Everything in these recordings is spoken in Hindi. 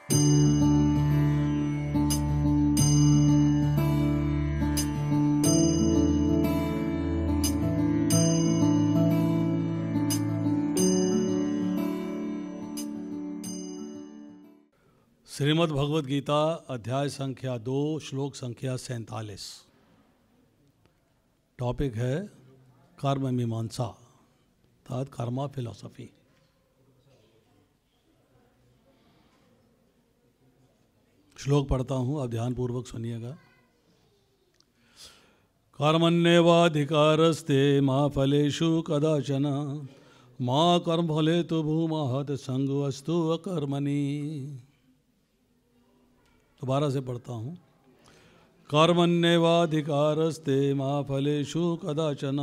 श्रीमद् भगवद गीता अध्याय संख्या 2 श्लोक संख्या 47। टॉपिक है कर्म मीमांसा अर्थात कर्मा फिलॉसफी। श्लोक पढ़ता हूँ, आप ध्यानपूर्वक सुनिएगा। कर्मण्येवाधिकारस्ते मा फलेषु कदाचन मा कर्मफले तु भूमाहत संगवस्तु अकर्मणि। दोबारा से पढ़ता हूँ। कर्मण्येवाधिकारस्ते मा फलेषु कदाचन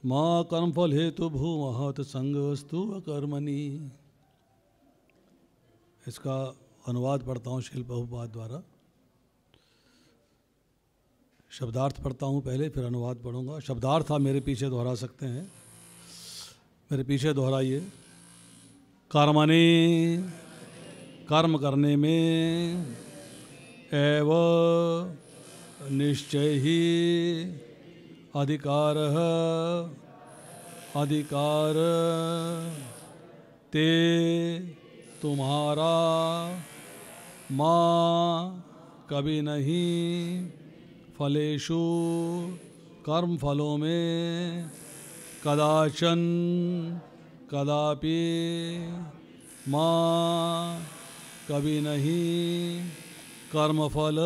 मा कर्मफल हेतु भूमहत संगवस्तु अकर्मणि। इसका अनुवाद पढ़ता हूँ श्रील प्रभुपाद द्वारा। शब्दार्थ पढ़ता हूँ पहले, फिर अनुवाद पढ़ूंगा। शब्दार्थ आप मेरे पीछे दोहरा सकते हैं, मेरे पीछे दोहराइए। कर्मणि कर्म करने में, एव निश्चय ही अधिकार अधिकार ते तुम्हारा माँ कभी नहीं फलेषु कर्म फलों में कदाचन कदापि माँ कभी नहीं कर्मफल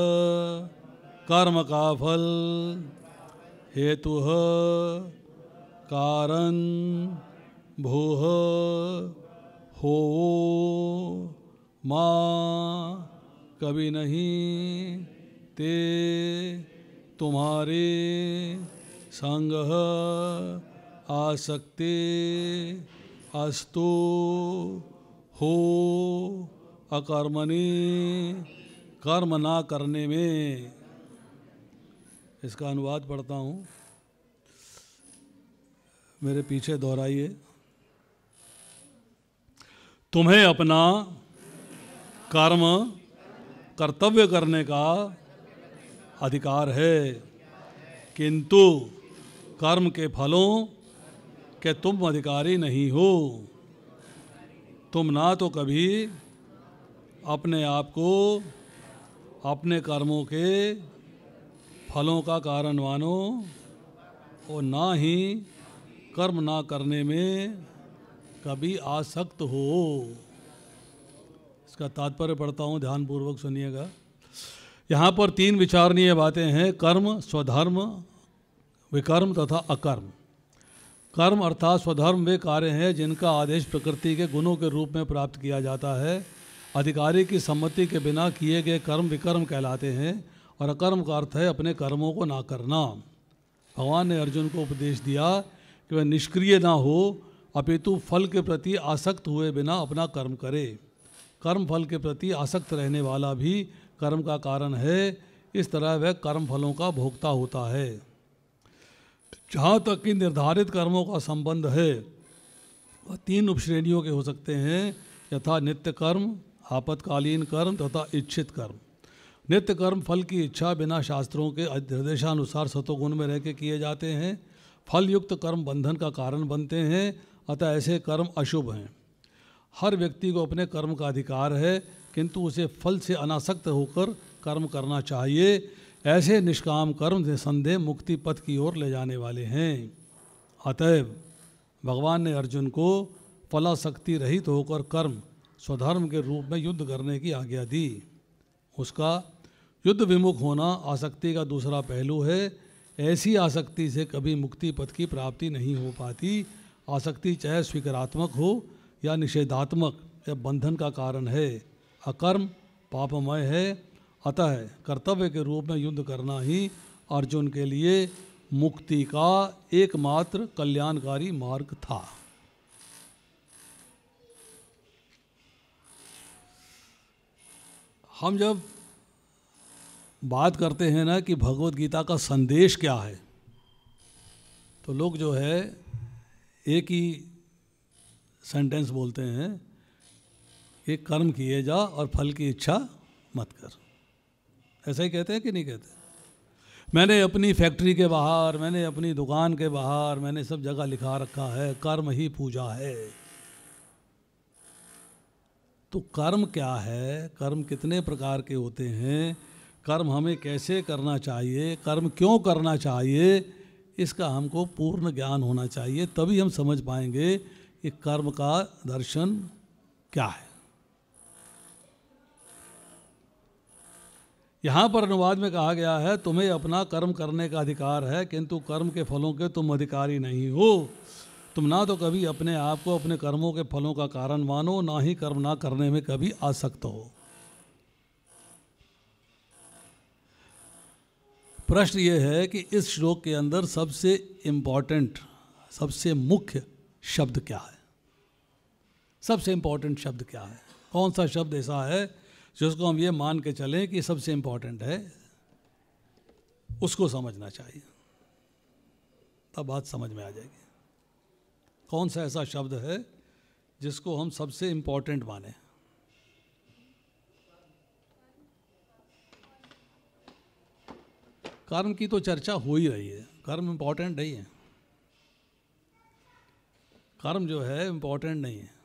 कर्म का फल हेतु कारण भूः हो माँ कभी नहीं ते तुम्हारे संग आसक्ति अस्तु हो अकर्मणि कर्म ना करने में। इसका अनुवाद पढ़ता हूँ, मेरे पीछे दोहराइए। तुम्हें अपना कर्म कर्तव्य करने का अधिकार है, किंतु कर्म के फलों के तुम अधिकारी नहीं हो। तुम ना तो कभी अपने आप को अपने कर्मों के फलों का कारण मानो और ना ही कर्म ना करने में कभी आसक्त हो। इसका तात्पर्य पढ़ता हूँ, ध्यानपूर्वक सुनिएगा। यहाँ पर 3 विचारणीय बातें हैं: कर्म, स्वधर्म, विकर्म तथा अकर्म। कर्म अर्थात स्वधर्म वे कार्य हैं जिनका आदेश प्रकृति के गुणों के रूप में प्राप्त किया जाता है। अधिकारी की सम्मति के बिना किए गए कर्म विकर्म कहलाते हैं। और अकर्म का अर्थ है अपने कर्मों को ना करना। भगवान ने अर्जुन को उपदेश दिया कि वह निष्क्रिय ना हो, अपितु फल के प्रति आसक्त हुए बिना अपना कर्म करे। कर्म फल के प्रति आसक्त रहने वाला भी कर्म का कारण है। इस तरह वह कर्म फलों का भोक्ता होता है। जहाँ तक कि निर्धारित कर्मों का संबंध है वह 3 उपश्रेणियों के हो सकते हैं, यथा नित्य कर्म, आपातकालीन कर्म तथा इच्छित कर्म। नित्य कर्म फल की इच्छा बिना शास्त्रों के निर्देशानुसार सतोगुण में रह के किए जाते हैं। फल युक्त कर्म बंधन का कारण बनते हैं, अतः ऐसे कर्म अशुभ हैं। हर व्यक्ति को अपने कर्म का अधिकार है, किंतु उसे फल से अनासक्त होकर कर्म करना चाहिए। ऐसे निष्काम कर्म निसंदेह मुक्ति पथ की ओर ले जाने वाले हैं। अतएव भगवान ने अर्जुन को फलासक्ति रहित होकर कर्म स्वधर्म के रूप में युद्ध करने की आज्ञा दी। उसका युद्ध विमुख होना आसक्ति का दूसरा पहलू है। ऐसी आसक्ति से कभी मुक्ति पथ की प्राप्ति नहीं हो पाती। आसक्ति चाहे स्वीकारात्मक हो या निषेधात्मक, यह बंधन का कारण है। अकर्म पापमय है, अतः कर्तव्य के रूप में युद्ध करना ही अर्जुन के लिए मुक्ति का एकमात्र कल्याणकारी मार्ग था। हम जब बात करते हैं ना कि भगवत गीता का संदेश क्या है, तो लोग जो है एक ही सेंटेंस बोलते हैं कि कर्म किए जा और फल की इच्छा मत कर। ऐसा ही कहते हैं कि नहीं कहते? मैंने अपनी फैक्ट्री के बाहर, मैंने अपनी दुकान के बाहर, मैंने सब जगह लिखा रखा है कर्म ही पूजा है। तो कर्म क्या है, कर्म कितने प्रकार के होते हैं, कर्म हमें कैसे करना चाहिए, कर्म क्यों करना चाहिए, इसका हमको पूर्ण ज्ञान होना चाहिए। तभी हम समझ पाएंगे कि कर्म का दर्शन क्या है। यहाँ पर अनुवाद में कहा गया है तुम्हें अपना कर्म करने का अधिकार है, किंतु कर्म के फलों के तुम अधिकारी नहीं हो। तुम ना तो कभी अपने आप को अपने कर्मों के फलों का कारण मानो, ना ही कर्म ना करने में कभी आसक्त हो। प्रश्न ये है कि इस श्लोक के अंदर सबसे इम्पॉर्टेंट, सबसे मुख्य शब्द क्या है? सबसे इम्पॉर्टेंट शब्द क्या है? कौन सा शब्द ऐसा है जिसको हम ये मान के चलें कि सबसे इम्पॉर्टेंट है? उसको समझना चाहिए, तब बात समझ में आ जाएगी। कौन सा ऐसा शब्द है जिसको हम सबसे इम्पॉर्टेंट माने? कर्म की तो चर्चा हो ही रही है, कर्म इम्पॉर्टेंट नहीं है। कर्म जो है इम्पॉर्टेंट नहीं है।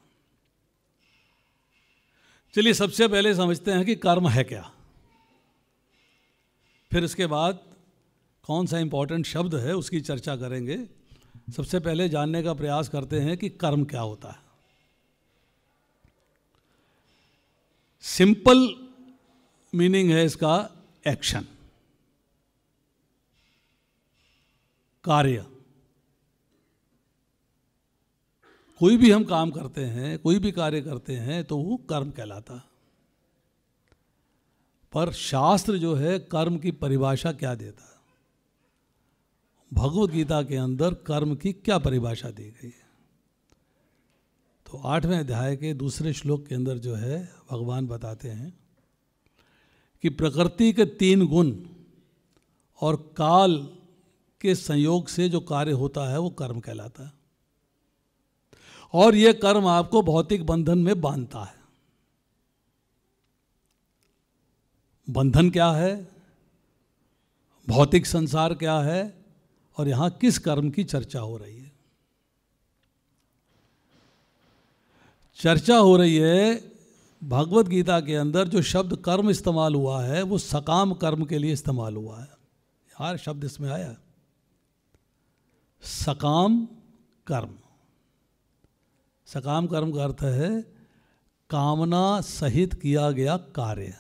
चलिए सबसे पहले समझते हैं कि कर्म है क्या, फिर इसके बाद कौन सा इम्पॉर्टेंट शब्द है उसकी चर्चा करेंगे। सबसे पहले जानने का प्रयास करते हैं कि कर्म क्या होता है। सिंपल मीनिंग है इसका एक्शन, कार्य। कोई भी हम काम करते हैं, कोई भी कार्य करते हैं तो वो कर्म कहलाता। पर शास्त्र जो है कर्म की परिभाषा क्या देता है? भगवद गीता के अंदर कर्म की क्या परिभाषा दी गई है? तो 8वें अध्याय के दूसरे श्लोक के अंदर जो है भगवान बताते हैं कि प्रकृति के 3 गुण और काल के संयोग से जो कार्य होता है वो कर्म कहलाता है। और ये कर्म आपको भौतिक बंधन में बांधता है। बंधन क्या है, भौतिक संसार क्या है, और यहां किस कर्म की चर्चा हो रही है? चर्चा हो रही है भगवत गीता के अंदर जो शब्द कर्म इस्तेमाल हुआ है वो सकाम कर्म के लिए इस्तेमाल हुआ है। यार शब्द इसमें आया सकाम कर्म। सकाम कर्म का अर्थ है कामना सहित किया गया कार्य।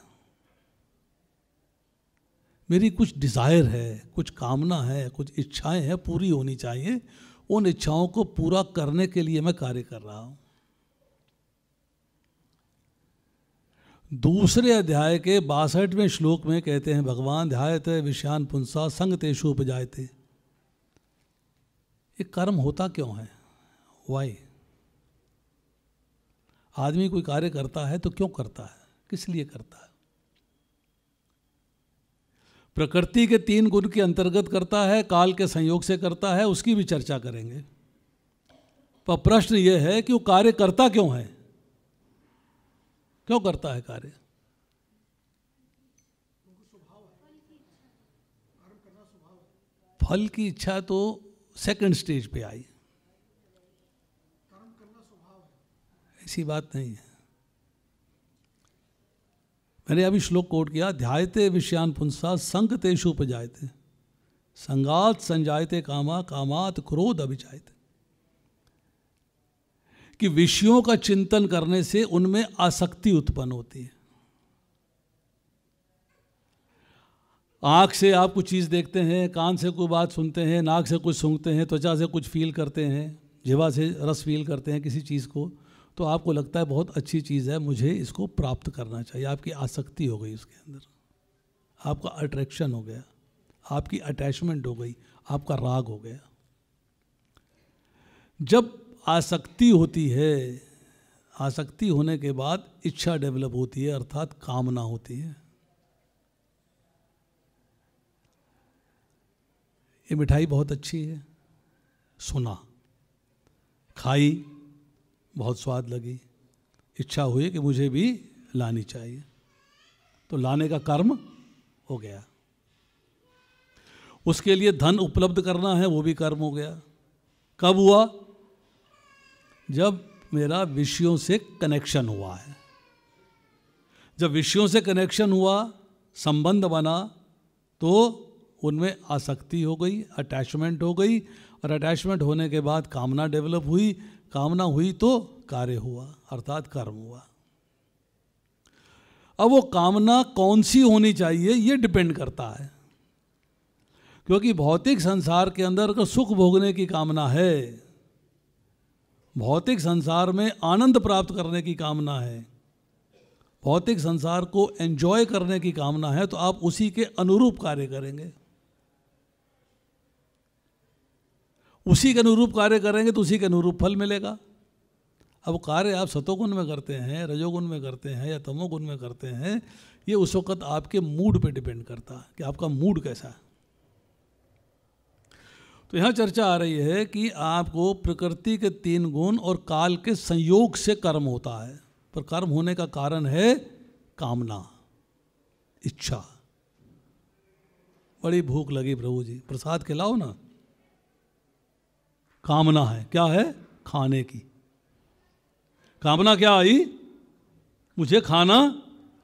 मेरी कुछ डिज़ायर है, कुछ कामना है, कुछ इच्छाएं हैं, पूरी होनी चाहिए। उन इच्छाओं को पूरा करने के लिए मैं कार्य कर रहा हूं। दूसरे अध्याय के 62वें श्लोक में कहते हैं भगवान ध्यायते विषयान पुंसा संग तेषु उपजायते। ये कर्म होता क्यों है? वाई? आदमी कोई कार्य करता है तो क्यों करता है, किस लिए करता है? प्रकृति के 3 गुण के अंतर्गत करता है, काल के संयोग से करता है, उसकी भी चर्चा करेंगे। पर प्रश्न यह है कि वो कार्य करता क्यों है, क्यों करता है कार्य? फल की इच्छा तो सेकंड स्टेज पे आई, ऐसी बात नहीं है। मैंने अभी श्लोक कोट किया ध्यायते विषयान पुंसा संग तेषु उपजायते संगात संजायते कामा कामात क्रोध अभिजायते। कि विषयों का चिंतन करने से उनमें आसक्ति उत्पन्न होती है। आँख से आप कुछ चीज़ देखते हैं, कान से कोई बात सुनते हैं, नाक से कुछ सूंघते हैं, त्वचा से कुछ फील करते हैं, जिह्वा से रस फील करते हैं किसी चीज़ को, तो आपको लगता है बहुत अच्छी चीज़ है, मुझे इसको प्राप्त करना चाहिए। आपकी आसक्ति हो गई उसके अंदर, आपका अट्रैक्शन हो गया, आपकी अटैचमेंट हो गई, आपका राग हो गया। जब आसक्ति होती है, आसक्ति होने के बाद इच्छा डेवलप होती है, अर्थात कामना होती है। ये मिठाई बहुत अच्छी है, सुना, खाई, बहुत स्वाद लगी, इच्छा हुई कि मुझे भी लानी चाहिए, तो लाने का कर्म हो गया। उसके लिए धन उपलब्ध करना है, वो भी कर्म हो गया। कब हुआ? जब मेरा विषयों से कनेक्शन हुआ है। जब विषयों से कनेक्शन हुआ, संबंध बना, तो उनमें आसक्ति हो गई, अटैचमेंट हो गई, और अटैचमेंट होने के बाद कामना डेवलप हुई, कामना हुई तो कार्य हुआ, अर्थात कर्म हुआ। अब वो कामना कौन सी होनी चाहिए ये डिपेंड करता है, क्योंकि भौतिक संसार के अंदर अगर सुख भोगने की कामना है, भौतिक संसार में आनंद प्राप्त करने की कामना है, भौतिक संसार को एंजॉय करने की कामना है, तो आप उसी के अनुरूप कार्य करेंगे। उसी के अनुरूप कार्य करेंगे तो उसी के अनुरूप फल मिलेगा। अब कार्य आप सतोगुण में करते हैं, रजोगुण में करते हैं या तमोगुण में करते हैं, ये उस वक्त आपके मूड पे डिपेंड करता है कि आपका मूड कैसा है। तो यहाँ चर्चा आ रही है कि आपको प्रकृति के 3 गुण और काल के संयोग से कर्म होता है, पर कर्म होने का कारण है कामना, इच्छा। बड़ी भूख लगी प्रभु जी, प्रसाद खिलाओ ना। कामना है, क्या है? खाने की कामना। क्या आई? मुझे खाना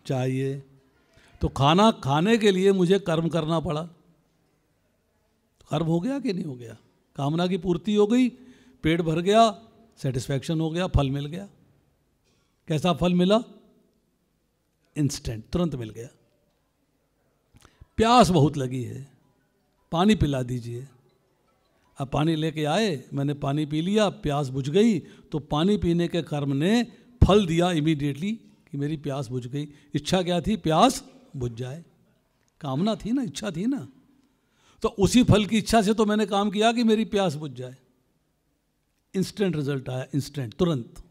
चाहिए। तो खाना खाने के लिए मुझे कर्म करना पड़ा। कर्म हो गया कि नहीं हो गया? कामना की पूर्ति हो गई, पेट भर गया, सेटिस्फैक्शन हो गया, फल मिल गया। कैसा फल मिला? इंस्टेंट, तुरंत मिल गया। प्यास बहुत लगी है, पानी पिला दीजिए। अब पानी लेके आए, मैंने पानी पी लिया, प्यास बुझ गई, तो पानी पीने के कर्म ने फल दिया इमीडिएटली कि मेरी प्यास बुझ गई। इच्छा क्या थी? प्यास बुझ जाए। कामना थी ना, इच्छा थी ना, तो उसी फल की इच्छा से तो मैंने काम किया कि मेरी प्यास बुझ जाए। इंस्टेंट रिजल्ट आया, इंस्टेंट, तुरंत।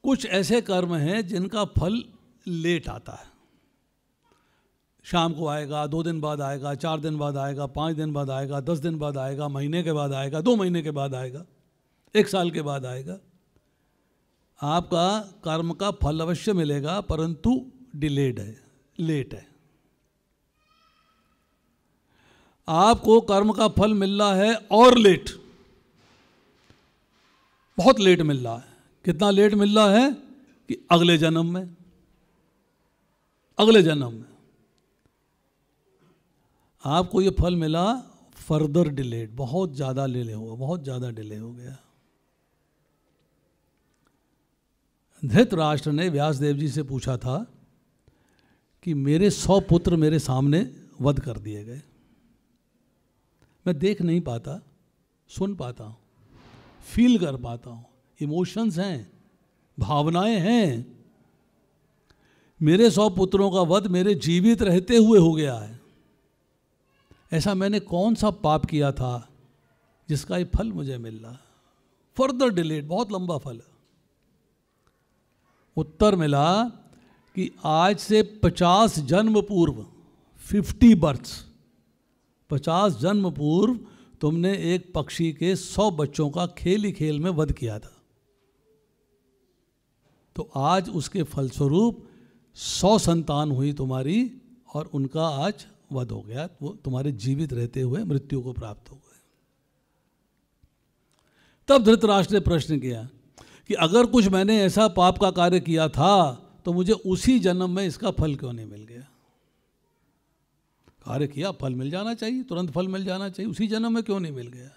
कुछ ऐसे कर्म हैं जिनका फल लेट आता है, शाम को आएगा, 2 दिन बाद आएगा, 4 दिन बाद आएगा, 5 दिन बाद आएगा, 10 दिन बाद आएगा, महीने के बाद आएगा, 2 महीने के बाद आएगा, 1 साल के बाद आएगा। आपका कर्म का फल अवश्य मिलेगा, परंतु डिलेड है, लेट है। आपको कर्म का फल मिल रहा है और लेट, बहुत लेट मिल रहा है। कितना लेट मिल रहा है कि अगले जन्म में, अगले जन्म में आपको ये फल मिला, फर्दर डिलेड, बहुत ज़्यादा डिले हुआ, बहुत ज़्यादा डिले हो गया। धृतराष्ट्र ने व्यासदेव जी से पूछा था कि मेरे 100 पुत्र मेरे सामने वध कर दिए गए, मैं देख नहीं पाता, सुन पाता हूँ, फील कर पाता हूँ, इमोशंस हैं, भावनाएं हैं। मेरे 100 पुत्रों का वध मेरे जीवित रहते हुए हो गया है। ऐसा मैंने कौन सा पाप किया था जिसका ये फल मुझे मिल रहा? फर्दर डिलेड, बहुत लंबा फल। उत्तर मिला कि आज से 50 जन्म पूर्व, 50 बर्थ्स, 50 जन्म पूर्व तुमने एक पक्षी के 100 बच्चों का खेल ही खेल में वध किया था, तो आज उसके फलस्वरूप 100 संतान हुई तुम्हारी, और उनका आज वध हो गया, वो तुम्हारे जीवित रहते हुए मृत्यु को प्राप्त हो गए। तब धृतराष्ट्र ने प्रश्न किया कि अगर कुछ मैंने ऐसा पाप का कार्य किया था तो मुझे उसी जन्म में इसका फल क्यों नहीं मिल गया? कार्य किया, फल मिल जाना चाहिए, तुरंत फल मिल जाना चाहिए, उसी जन्म में क्यों नहीं मिल गया?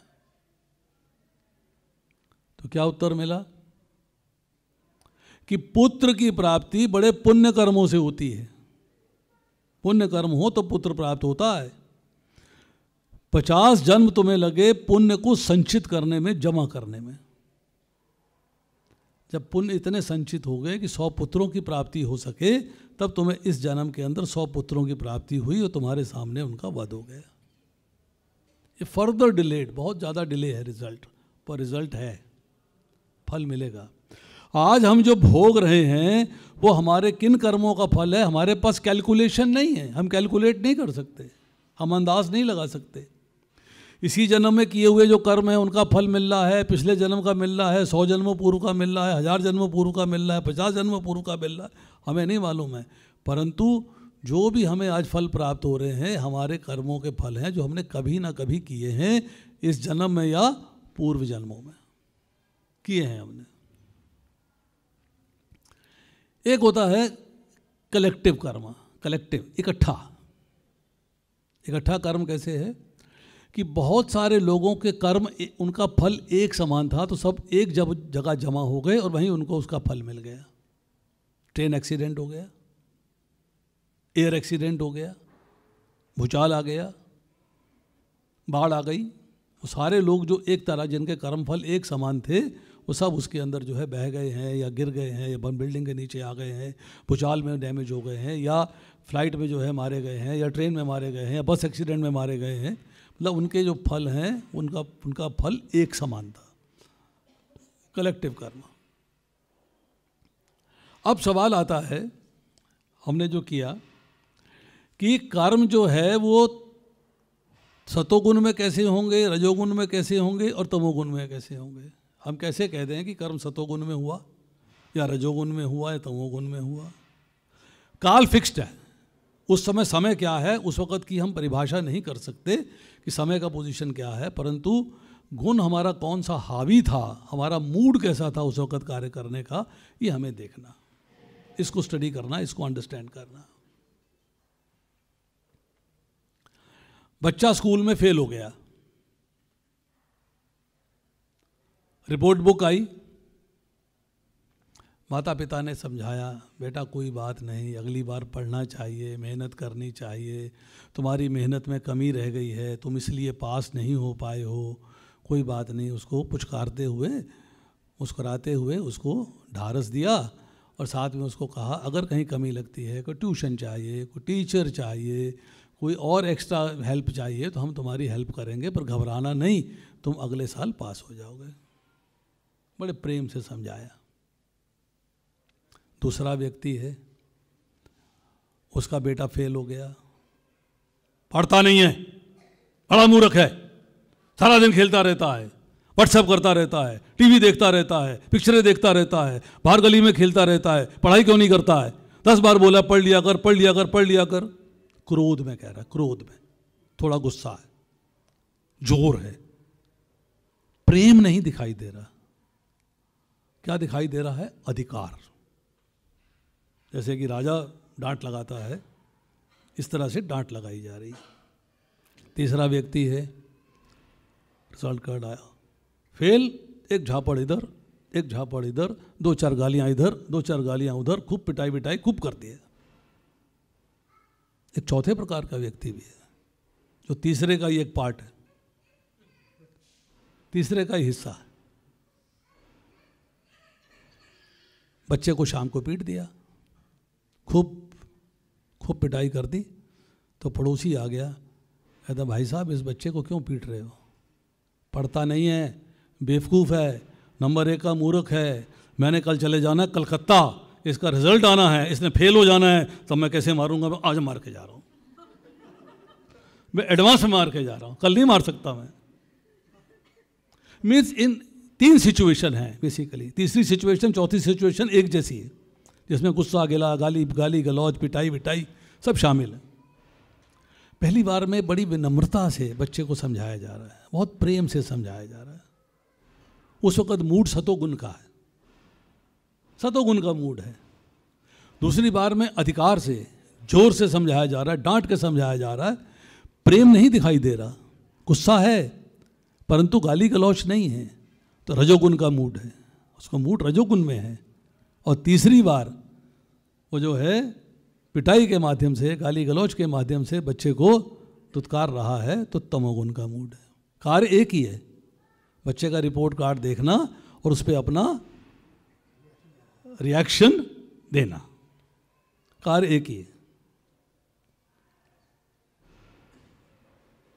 तो क्या उत्तर मिला कि पुत्र की प्राप्ति बड़े पुण्य कर्मों से होती है। पुण्य कर्म हो तो पुत्र प्राप्त होता है। 50 जन्म तुम्हें लगे पुण्य को संचित करने में, जमा करने में। जब पुण्य इतने संचित हो गए कि 100 पुत्रों की प्राप्ति हो सके, तब तुम्हें इस जन्म के अंदर 100 पुत्रों की प्राप्ति हुई और तुम्हारे सामने उनका वध हो गया। ये फर्दर डिलेड, बहुत ज़्यादा डिले है रिजल्ट, पर रिजल्ट है, फल मिलेगा। आज हम जो भोग रहे हैं वो हमारे किन कर्मों का फल है? हमारे पास कैलकुलेशन नहीं है, हम कैलकुलेट नहीं कर सकते, हम अंदाज नहीं लगा सकते। इसी जन्म में किए हुए जो कर्म है उनका फल मिल रहा है, पिछले जन्म का मिल रहा है, 100 जन्मों पूर्व का मिल रहा है, 1000 जन्मों पूर्व का मिल रहा है, 50 जन्मों पूर्व का मिल रहा है, हमें नहीं मालूम है। परंतु जो भी हमें आज फल प्राप्त हो रहे हैं हमारे कर्मों के फल हैं जो हमने कभी ना कभी किए हैं, इस जन्म में या पूर्व जन्मों में किए हैं हमने। एक होता है कलेक्टिव कर्म, कलेक्टिव इकट्ठा कर्म कैसे है कि बहुत सारे लोगों के कर्म उनका फल एक समान था, तो सब एक जगह जमा हो गए और वहीं उनको उसका फल मिल गया। ट्रेन एक्सीडेंट हो गया, एयर एक्सीडेंट हो गया, भूचाल आ गया, बाढ़ आ गई, वो सारे लोग जो एक तरह जिनके कर्म फल एक समान थे वो सब उसके अंदर जो है बह गए हैं या गिर गए हैं या बिल्डिंग के नीचे आ गए हैं, भूचाल में डैमेज हो गए हैं, या फ्लाइट में जो है मारे गए हैं, या ट्रेन में मारे गए हैं, या बस एक्सीडेंट में मारे गए हैं। मतलब उनके जो फल हैं उनका फल एक समान था, कलेक्टिव कर्म। अब सवाल आता है हमने जो किया कि कर्म जो है वो सतोगुण में कैसे होंगे, रजोगुण में कैसे होंगे और तमोगुण में कैसे होंगे। हम कैसे कहते हैं कि कर्म सतोगुण में हुआ या रजोगुण में हुआ या तमोगुण में हुआ। काल फिक्स्ड है, उस समय क्या है उस वक़्त की हम परिभाषा नहीं कर सकते कि समय का पोजीशन क्या है, परंतु गुण हमारा कौन सा हावी था, हमारा मूड कैसा था उस वक़्त कार्य करने का, ये हमें देखना, इसको स्टडी करना, इसको अंडरस्टैंड करना। बच्चा स्कूल में फेल हो गया, रिपोर्ट बुक आई, माता पिता ने समझाया, बेटा कोई बात नहीं, अगली बार पढ़ना चाहिए, मेहनत करनी चाहिए, तुम्हारी मेहनत में कमी रह गई है, तुम इसलिए पास नहीं हो पाए हो, कोई बात नहीं। उसको पुचकारते हुए मुस्कुराते हुए उसको ढारस दिया और साथ में उसको कहा अगर कहीं कमी लगती है, कोई ट्यूशन चाहिए, कोई टीचर चाहिए, कोई और एक्स्ट्रा हेल्प चाहिए तो हम तुम्हारी हेल्प करेंगे, पर घबराना नहीं, तुम अगले साल पास हो जाओगे। बड़े प्रेम से समझाया। दूसरा व्यक्ति है, उसका बेटा फेल हो गया, पढ़ता नहीं है, बड़ा मूर्ख है, सारा दिन खेलता रहता है, व्हाट्सएप करता रहता है, टीवी देखता रहता है, पिक्चरें देखता रहता है, बाहर गली में खेलता रहता है, पढ़ाई क्यों नहीं करता है, 10 बार बोला पढ़ लिया कर, पढ़ लिया कर, पढ़ लिया कर। क्रोध में कह रहा है, क्रोध में, थोड़ा गुस्सा है, जोर है, प्रेम नहीं दिखाई दे रहा। क्या दिखाई दे रहा है? अधिकार। जैसे कि राजा डांट लगाता है, इस तरह से डांट लगाई जा रही। तीसरा व्यक्ति है, रिजल्ट कार्ड आया, फेल, एक झापड़ इधर, एक झापड़ इधर, 2-4 गालियां इधर, 2-4 गालियां उधर, खूब पिटाई बिटाई खूब कर दिए। एक चौथे प्रकार का व्यक्ति भी है, जो तीसरे का ही एक पार्ट है, तीसरे का ही हिस्सा है। बच्चे को शाम को पीट दिया, खूब पिटाई कर दी, तो पड़ोसी आ गया, कहता भाई साहब इस बच्चे को क्यों पीट रहे हो, पढ़ता नहीं है, बेवकूफ़ है, नंबर 1 का मूर्ख है, मैंने कल चले जाना है कलकत्ता, इसका रिजल्ट आना है, इसने फेल हो जाना है, तब मैं कैसे मारूंगा, मैं आज मार के जा रहा हूँ, मैं एडवांस में मार के जा रहा हूँ, कल नहीं मार सकता मैं। मीन्स इन 3 सिचुएशन है बेसिकली, तीसरी सिचुएशन चौथी सिचुएशन एक जैसी है, जिसमें गुस्सा गिला, गाली गलौज, पिटाई विटाई सब शामिल है। पहली बार में बड़ी विनम्रता से बच्चे को समझाया जा रहा है, बहुत प्रेम से समझाया जा रहा है। उस वक़्त मूड सतोगुण का है, सतोगुण का मूड है। दूसरी बार में अधिकार से, जोर से समझाया जा रहा है, डांट के समझाया जा रहा है, प्रेम नहीं दिखाई दे रहा, गुस्सा है परंतु गाली गलौच नहीं है, तो रजोगुण का मूड है, उसका मूड रजोगुण में है। और तीसरी बार वो जो है पिटाई के माध्यम से, गाली गलौच के माध्यम से बच्चे को दुत्कार रहा है, तो तमोगुण का मूड है। कार्य एक ही है, बच्चे का रिपोर्ट कार्ड देखना और उस पर अपना रिएक्शन देना, कार्य एक ही है।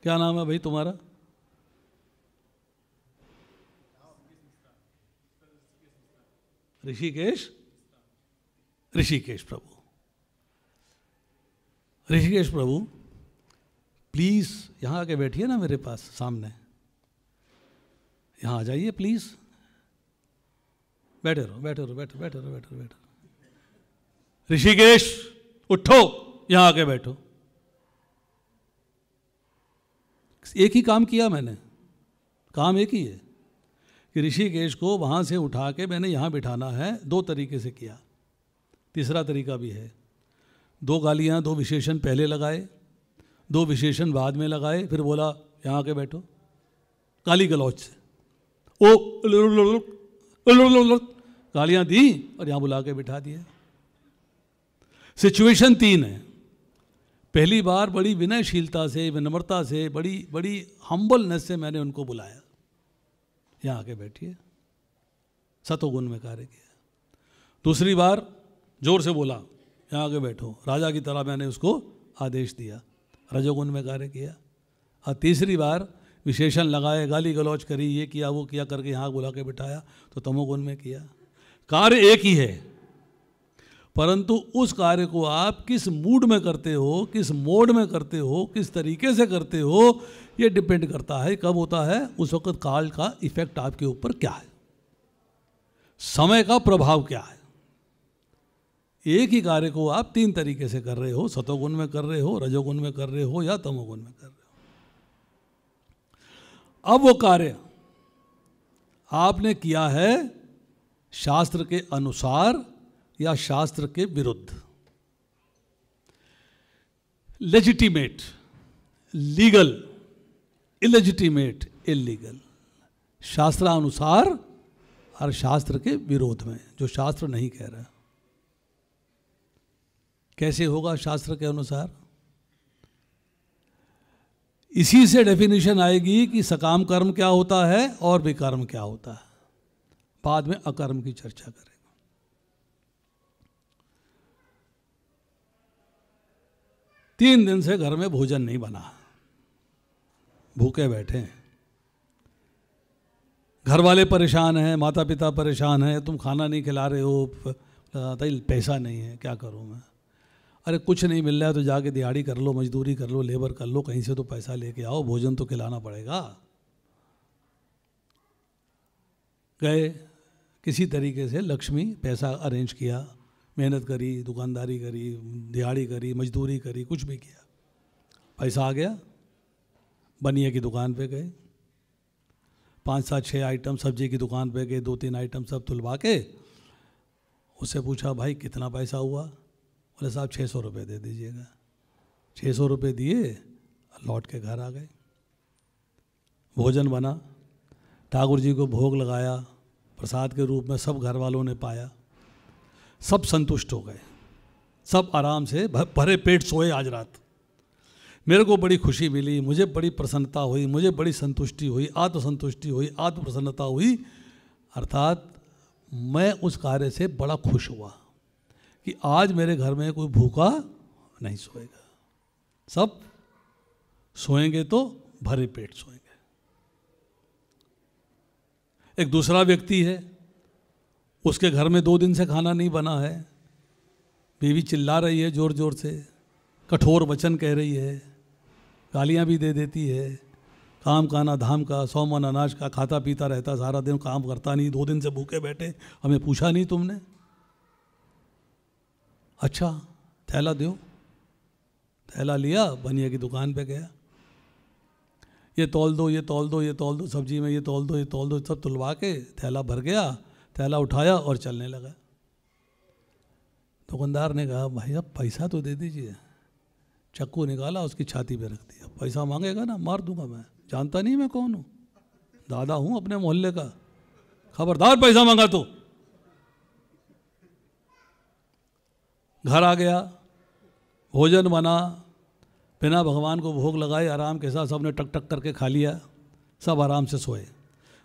क्या नाम है भाई तुम्हारा? ऋषिकेश प्रभु। ऋषिकेश प्रभु प्लीज़ यहाँ आके बैठिए ना मेरे पास सामने। यहाँ आ जाइए प्लीज, बैठे रहो बैठे रहो बैठो बैठे रहो बैठो बैठो। ऋषिकेश उठो, यहाँ आके बैठो। एक ही काम किया मैंने, काम एक ही है कि ऋषिकेश को वहाँ से उठा के मैंने यहाँ बिठाना है। दो तरीके से किया, तीसरा तरीका भी है। दो गालियाँ, दो विशेषण पहले लगाए, दो विशेषण बाद में लगाए, फिर बोला यहाँ आके बैठो, गाली गलौच से ओ गालियाँ दी और यहाँ बुला के बिठा दिया। सिचुएशन 3 है। पहली बार बड़ी विनयशीलता से, विनम्रता से, बड़ी बड़ी हम्बलनेस से मैंने उनको बुलाया, यहाँ आके बैठिए, सतोगुण में कार्य किया। दूसरी बार जोर से बोला, यहाँ आके बैठो, राजा की तरह मैंने उसको आदेश दिया, रजोगुण में कार्य किया। और तीसरी बार विशेषण लगाए, गाली गलौच करी, ये किया वो किया करके यहाँ बुला के बिठाया, तो तमोगुण में किया। कार्य एक ही है, परंतु उस कार्य को आप किस मूड में करते हो, किस मोड में करते हो, किस तरीके से करते हो, ये डिपेंड करता है कब होता है। उस वक्त काल का इफेक्ट आपके ऊपर क्या है, समय का प्रभाव क्या है। एक ही कार्य को आप 3 तरीके से कर रहे हो, सतोगुण में कर रहे हो, रजोगुण में कर रहे हो, या तमोगुण में कर रहे हो। अब वो कार्य आपने किया है शास्त्र के अनुसार या शास्त्र के विरुद्ध, लेजिटिमेट, लीगल, इलेजिटिमेट, इलीगल, शास्त्रानुसार और शास्त्र के विरोध में, जो शास्त्र नहीं कह रहा। कैसे होगा शास्त्र के अनुसार? इसी से डेफिनेशन आएगी कि सकाम कर्म क्या होता है और विकर्म क्या होता है। बाद में अकर्म की चर्चा करें। 3 दिन से घर में भोजन नहीं बना, भूखे बैठे हैं, घर वाले परेशान हैं, माता पिता परेशान हैं, तुम खाना नहीं खिला रहे हो, पैसा नहीं है, क्या करूं मैं? अरे कुछ नहीं मिल रहा है तो जाके दिहाड़ी कर लो, मजदूरी कर लो, लेबर कर लो, कहीं से तो पैसा लेके आओ, भोजन तो खिलाना पड़ेगा। गए, किसी तरीके से लक्ष्मी पैसा अरेंज किया, मेहनत करी, दुकानदारी करी, दिहाड़ी करी, मजदूरी करी, कुछ भी किया, पैसा आ गया। बनिया की दुकान पे गए, 5-7-6 आइटम, सब्जी की दुकान पे गए, 2-3 आइटम सब तुलवा के उससे पूछा, भाई कितना पैसा हुआ? बोले साहब 600 रुपये दे दीजिएगा। 600 रुपये दिए, लौट के घर आ गए। भोजन बना, ठाकुर जी को भोग लगाया, प्रसाद के रूप में सब घर वालों ने पाया, सब संतुष्ट हो गए, सब आराम से भरे पेट सोए आज रात। मेरे को बड़ी खुशी मिली, मुझे बड़ी प्रसन्नता हुई, मुझे बड़ी संतुष्टि हुई, आत्मसंतुष्टि हुई, आत्म प्रसन्नता हुई। अर्थात मैं उस कार्य से बड़ा खुश हुआ कि आज मेरे घर में कोई भूखा नहीं सोएगा, सब सोएंगे तो भरे पेट सोएंगे। एक दूसरा व्यक्ति है, उसके घर में 2 दिन से खाना नहीं बना है, बीवी चिल्ला रही है जोर जोर से, कठोर वचन कह रही है, गालियाँ भी दे देती है, काम का ना धाम का, 100 मन अनाज का खाता पीता रहता, सारा दिन काम करता नहीं, 2 दिन से भूखे बैठे, हमें पूछा नहीं तुमने? अच्छा थैला दो, थैला लिया, बनिया की दुकान पे गया, ये तौल दो, ये तौल दो, ये तौल दो, सब्जी में ये तौल दो, ये तौल दो, सब तुलवा के थैला भर गया, थैला उठाया और चलने लगा। दुकानदार ने कहा, भाई अब पैसा तो दे दीजिए। चक्कू निकाला, उसकी छाती पे रख दिया। पैसा मांगेगा ना, मार दूंगा मैं, जानता नहीं मैं कौन हूँ, दादा हूँ अपने मोहल्ले का, खबरदार पैसा मांगा तो। घर आ गया, भोजन बना, बिना भगवान को भोग लगाए आराम के साथ सबने टक टक करके खा लिया, सब आराम से सोए।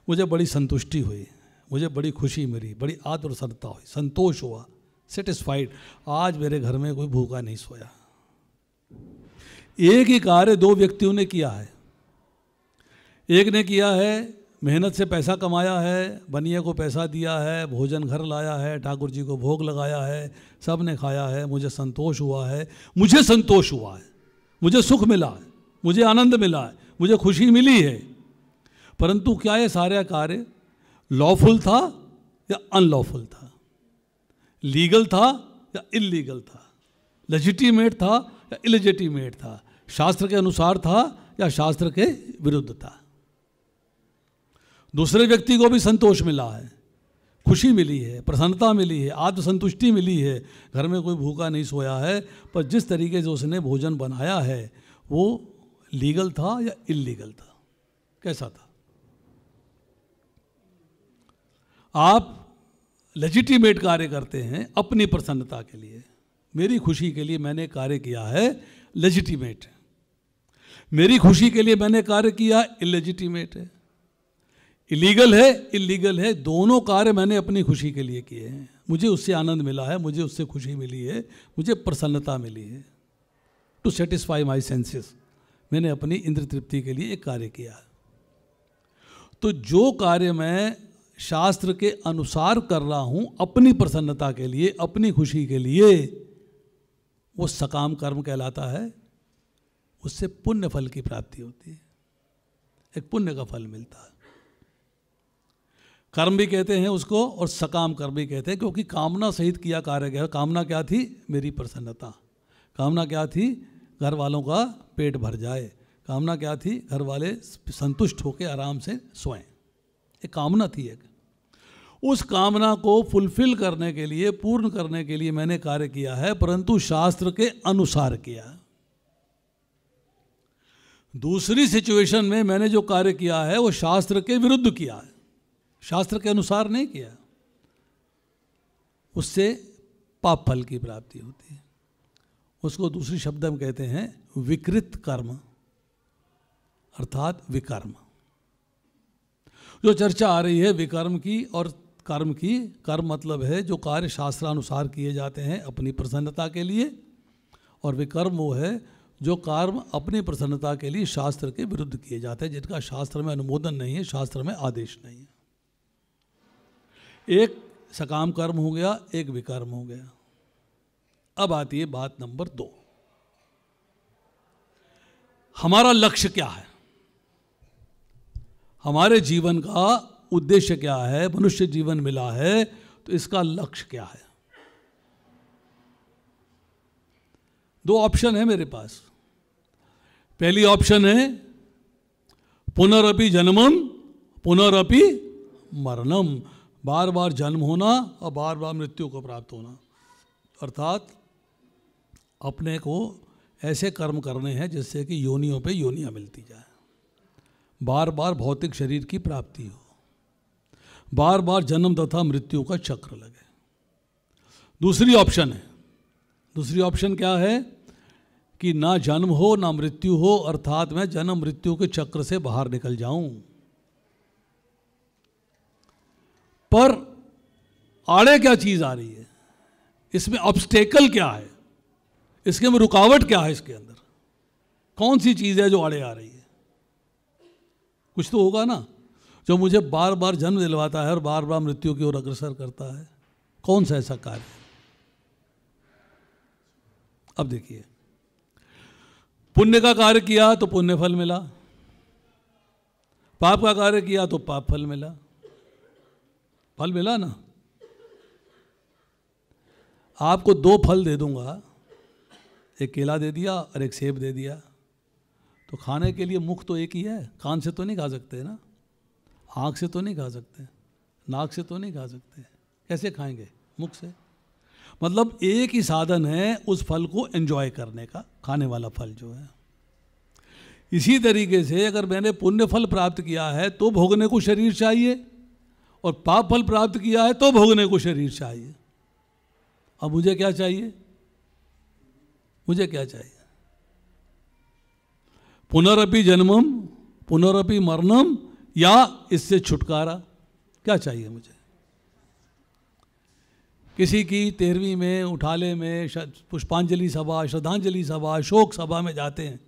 मुझे बड़ी संतुष्टि हुई, मुझे बड़ी खुशी मिली, बड़ी आत्मप्रसन्नता हुई, संतोष हुआ, सेटिस्फाइड। आज मेरे घर में कोई भूखा नहीं सोया। एक ही कार्य 2 व्यक्तियों ने किया है। एक ने किया है, मेहनत से पैसा कमाया है, बनिया को पैसा दिया है, भोजन घर लाया है, ठाकुर जी को भोग लगाया है, सब ने खाया है, मुझे संतोष हुआ है, मुझे संतोष हुआ है, मुझे सुख मिला है, मुझे आनंद मिला है, मुझे खुशी मिली है। परंतु क्या ये सारा कार्य लॉफुल था या अनलॉफुल था, लीगल था या इलीगल था, लेजिटिमेट था या इलेजिटिमेट था, शास्त्र के अनुसार था या शास्त्र के विरुद्ध था। दूसरे व्यक्ति को भी संतोष मिला है, खुशी मिली है, प्रसन्नता मिली है, आत्मसंतुष्टि मिली है, घर में कोई भूखा नहीं सोया है, पर जिस तरीके से उसने भोजन बनाया है वो लीगल था या इलीगल था, कैसा था? आप लेजिटिमेट कार्य करते हैं अपनी प्रसन्नता के लिए, मेरी खुशी के लिए मैंने कार्य किया है, लेजिटिमेट है। मेरी खुशी के लिए मैंने कार्य किया, इलेजिटिमेट है। इलीगल है, इलीगल है, दोनों कार्य मैंने अपनी खुशी के लिए किए हैं। मुझे उससे आनंद मिला है, मुझे उससे खुशी मिली है, मुझे प्रसन्नता मिली है, टू सेटिस्फाई माई सेंसेस। मैंने अपनी इंद्र तृप्ति के लिए एक कार्य किया। तो जो कार्य मैं शास्त्र के अनुसार कर रहा हूं अपनी प्रसन्नता के लिए, अपनी खुशी के लिए, वो सकाम कर्म कहलाता है। उससे पुण्य फल की प्राप्ति होती है, एक पुण्य का फल मिलता है। कर्म भी कहते हैं उसको और सकाम कर्म भी कहते हैं, क्योंकि कामना सहित किया कार्य गया। कामना क्या थी? मेरी प्रसन्नता। कामना क्या थी? घर वालों का पेट भर जाए। कामना क्या थी? घर वाले संतुष्ट होकर आराम से सोएं। एक कामना थी एक। उस कामना को फुलफिल करने के लिए, पूर्ण करने के लिए मैंने कार्य किया है, परंतु शास्त्र के अनुसार किया। दूसरी सिचुएशन में मैंने जो कार्य किया है वो शास्त्र के विरुद्ध किया है, शास्त्र के अनुसार नहीं किया। उससे पाप फल की प्राप्ति होती है। उसको दूसरी शब्द में कहते हैं विकृत कर्म, अर्थात विकर्म। जो चर्चा आ रही है विकर्म की और कर्म की, कर्म मतलब है जो कार्य शास्त्रानुसार किए जाते हैं अपनी प्रसन्नता के लिए, और विकर्म वो है जो कर्म अपनी प्रसन्नता के लिए शास्त्र के विरुद्ध किए जाते हैं, जिनका शास्त्र में अनुमोदन नहीं है, शास्त्र में आदेश नहीं है। एक सकाम कर्म हो गया, एक विकर्म हो गया। अब आती है बात नंबर 2, हमारा लक्ष्य क्या है, हमारे जीवन का उद्देश्य क्या है। मनुष्य जीवन मिला है तो इसका लक्ष्य क्या है? 2 ऑप्शन है मेरे पास। पहली ऑप्शन है पुनरपि जन्मम पुनरपि मरणम, बार बार जन्म होना और बार बार मृत्यु को प्राप्त होना। अर्थात अपने को ऐसे कर्म करने हैं जिससे कि योनियों पे योनियां मिलती जाए, बार बार भौतिक शरीर की प्राप्ति हो, बार बार जन्म तथा मृत्यु का चक्र लगे। दूसरी ऑप्शन है, दूसरी ऑप्शन क्या है कि ना जन्म हो ना मृत्यु हो, अर्थात मैं जन्म मृत्यु के चक्र से बाहर निकल जाऊं। पर आड़े क्या चीज आ रही है, इसमें ऑब्स्टेकल क्या है, इसके में रुकावट क्या है, इसके अंदर कौन सी चीज है जो आड़े आ रही है? कुछ तो होगा ना जो मुझे बार बार जन्म दिलवाता है और बार बार मृत्यु की ओर अग्रसर करता है। कौन सा ऐसा कार्य? अब देखिए, पुण्य का कार्य किया तो पुण्य फल मिला, पाप का कार्य किया तो पाप फल मिला। फल मिला ना। आपको 2 फल दे दूंगा, एक केला दे दिया और एक सेब दे दिया, तो खाने के लिए मुख तो एक ही है। कान से तो नहीं खा सकते ना, आँख से तो नहीं खा सकते, नाक से तो नहीं खा सकते, कैसे खाएंगे? मुख से। मतलब एक ही साधन है उस फल को एंजॉय करने का, खाने वाला फल जो है। इसी तरीके से अगर मैंने पुण्य फल प्राप्त किया है तो भोगने को शरीर चाहिए, और पाप फल प्राप्त किया है तो भोगने को शरीर चाहिए। अब मुझे क्या चाहिए? मुझे क्या चाहिए? पुनरपि जन्मम पुनरपि मरणम, या इससे छुटकारा? क्या चाहिए मुझे? किसी की 13वीं में, उठाले में, पुष्पांजलि सभा, श्रद्धांजलि सभा, शोक सभा में जाते हैं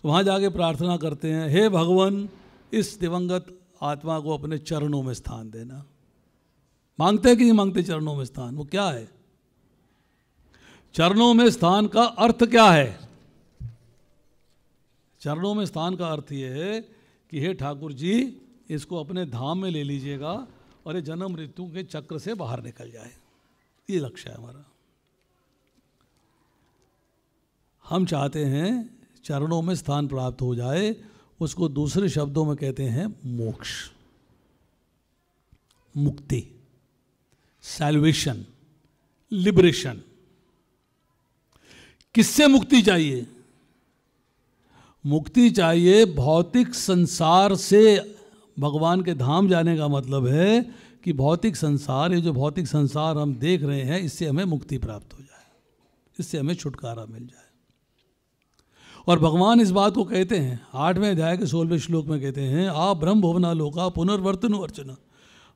तो वहाँ जाके प्रार्थना करते हैं, हे भगवान इस दिवंगत आत्मा को अपने चरणों में स्थान देना। मांगते हैं कि नहीं मांगते चरणों में स्थान? वो क्या है चरणों में स्थान का अर्थ? क्या है चरणों में स्थान का अर्थ? ये है कि हे ठाकुर जी, इसको अपने धाम में ले लीजिएगा और ये जन्म मृत्यु के चक्र से बाहर निकल जाए, ये लक्ष्य है हमारा। हम चाहते हैं चरणों में स्थान प्राप्त हो जाए, उसको दूसरे शब्दों में कहते हैं मोक्ष, मुक्ति, सैल्वेशन, लिबरेशन। किससे मुक्ति चाहिए? मुक्ति चाहिए भौतिक संसार से। भगवान के धाम जाने का मतलब है कि भौतिक संसार, ये जो भौतिक संसार हम देख रहे हैं, इससे हमें मुक्ति प्राप्त हो जाए, इससे हमें छुटकारा मिल जाए। और भगवान इस बात को कहते हैं 8वें अध्याय के 16वें श्लोक में कहते हैं, आ ब्रह्म भुवना लोका पुनर्वर्तनु अर्चना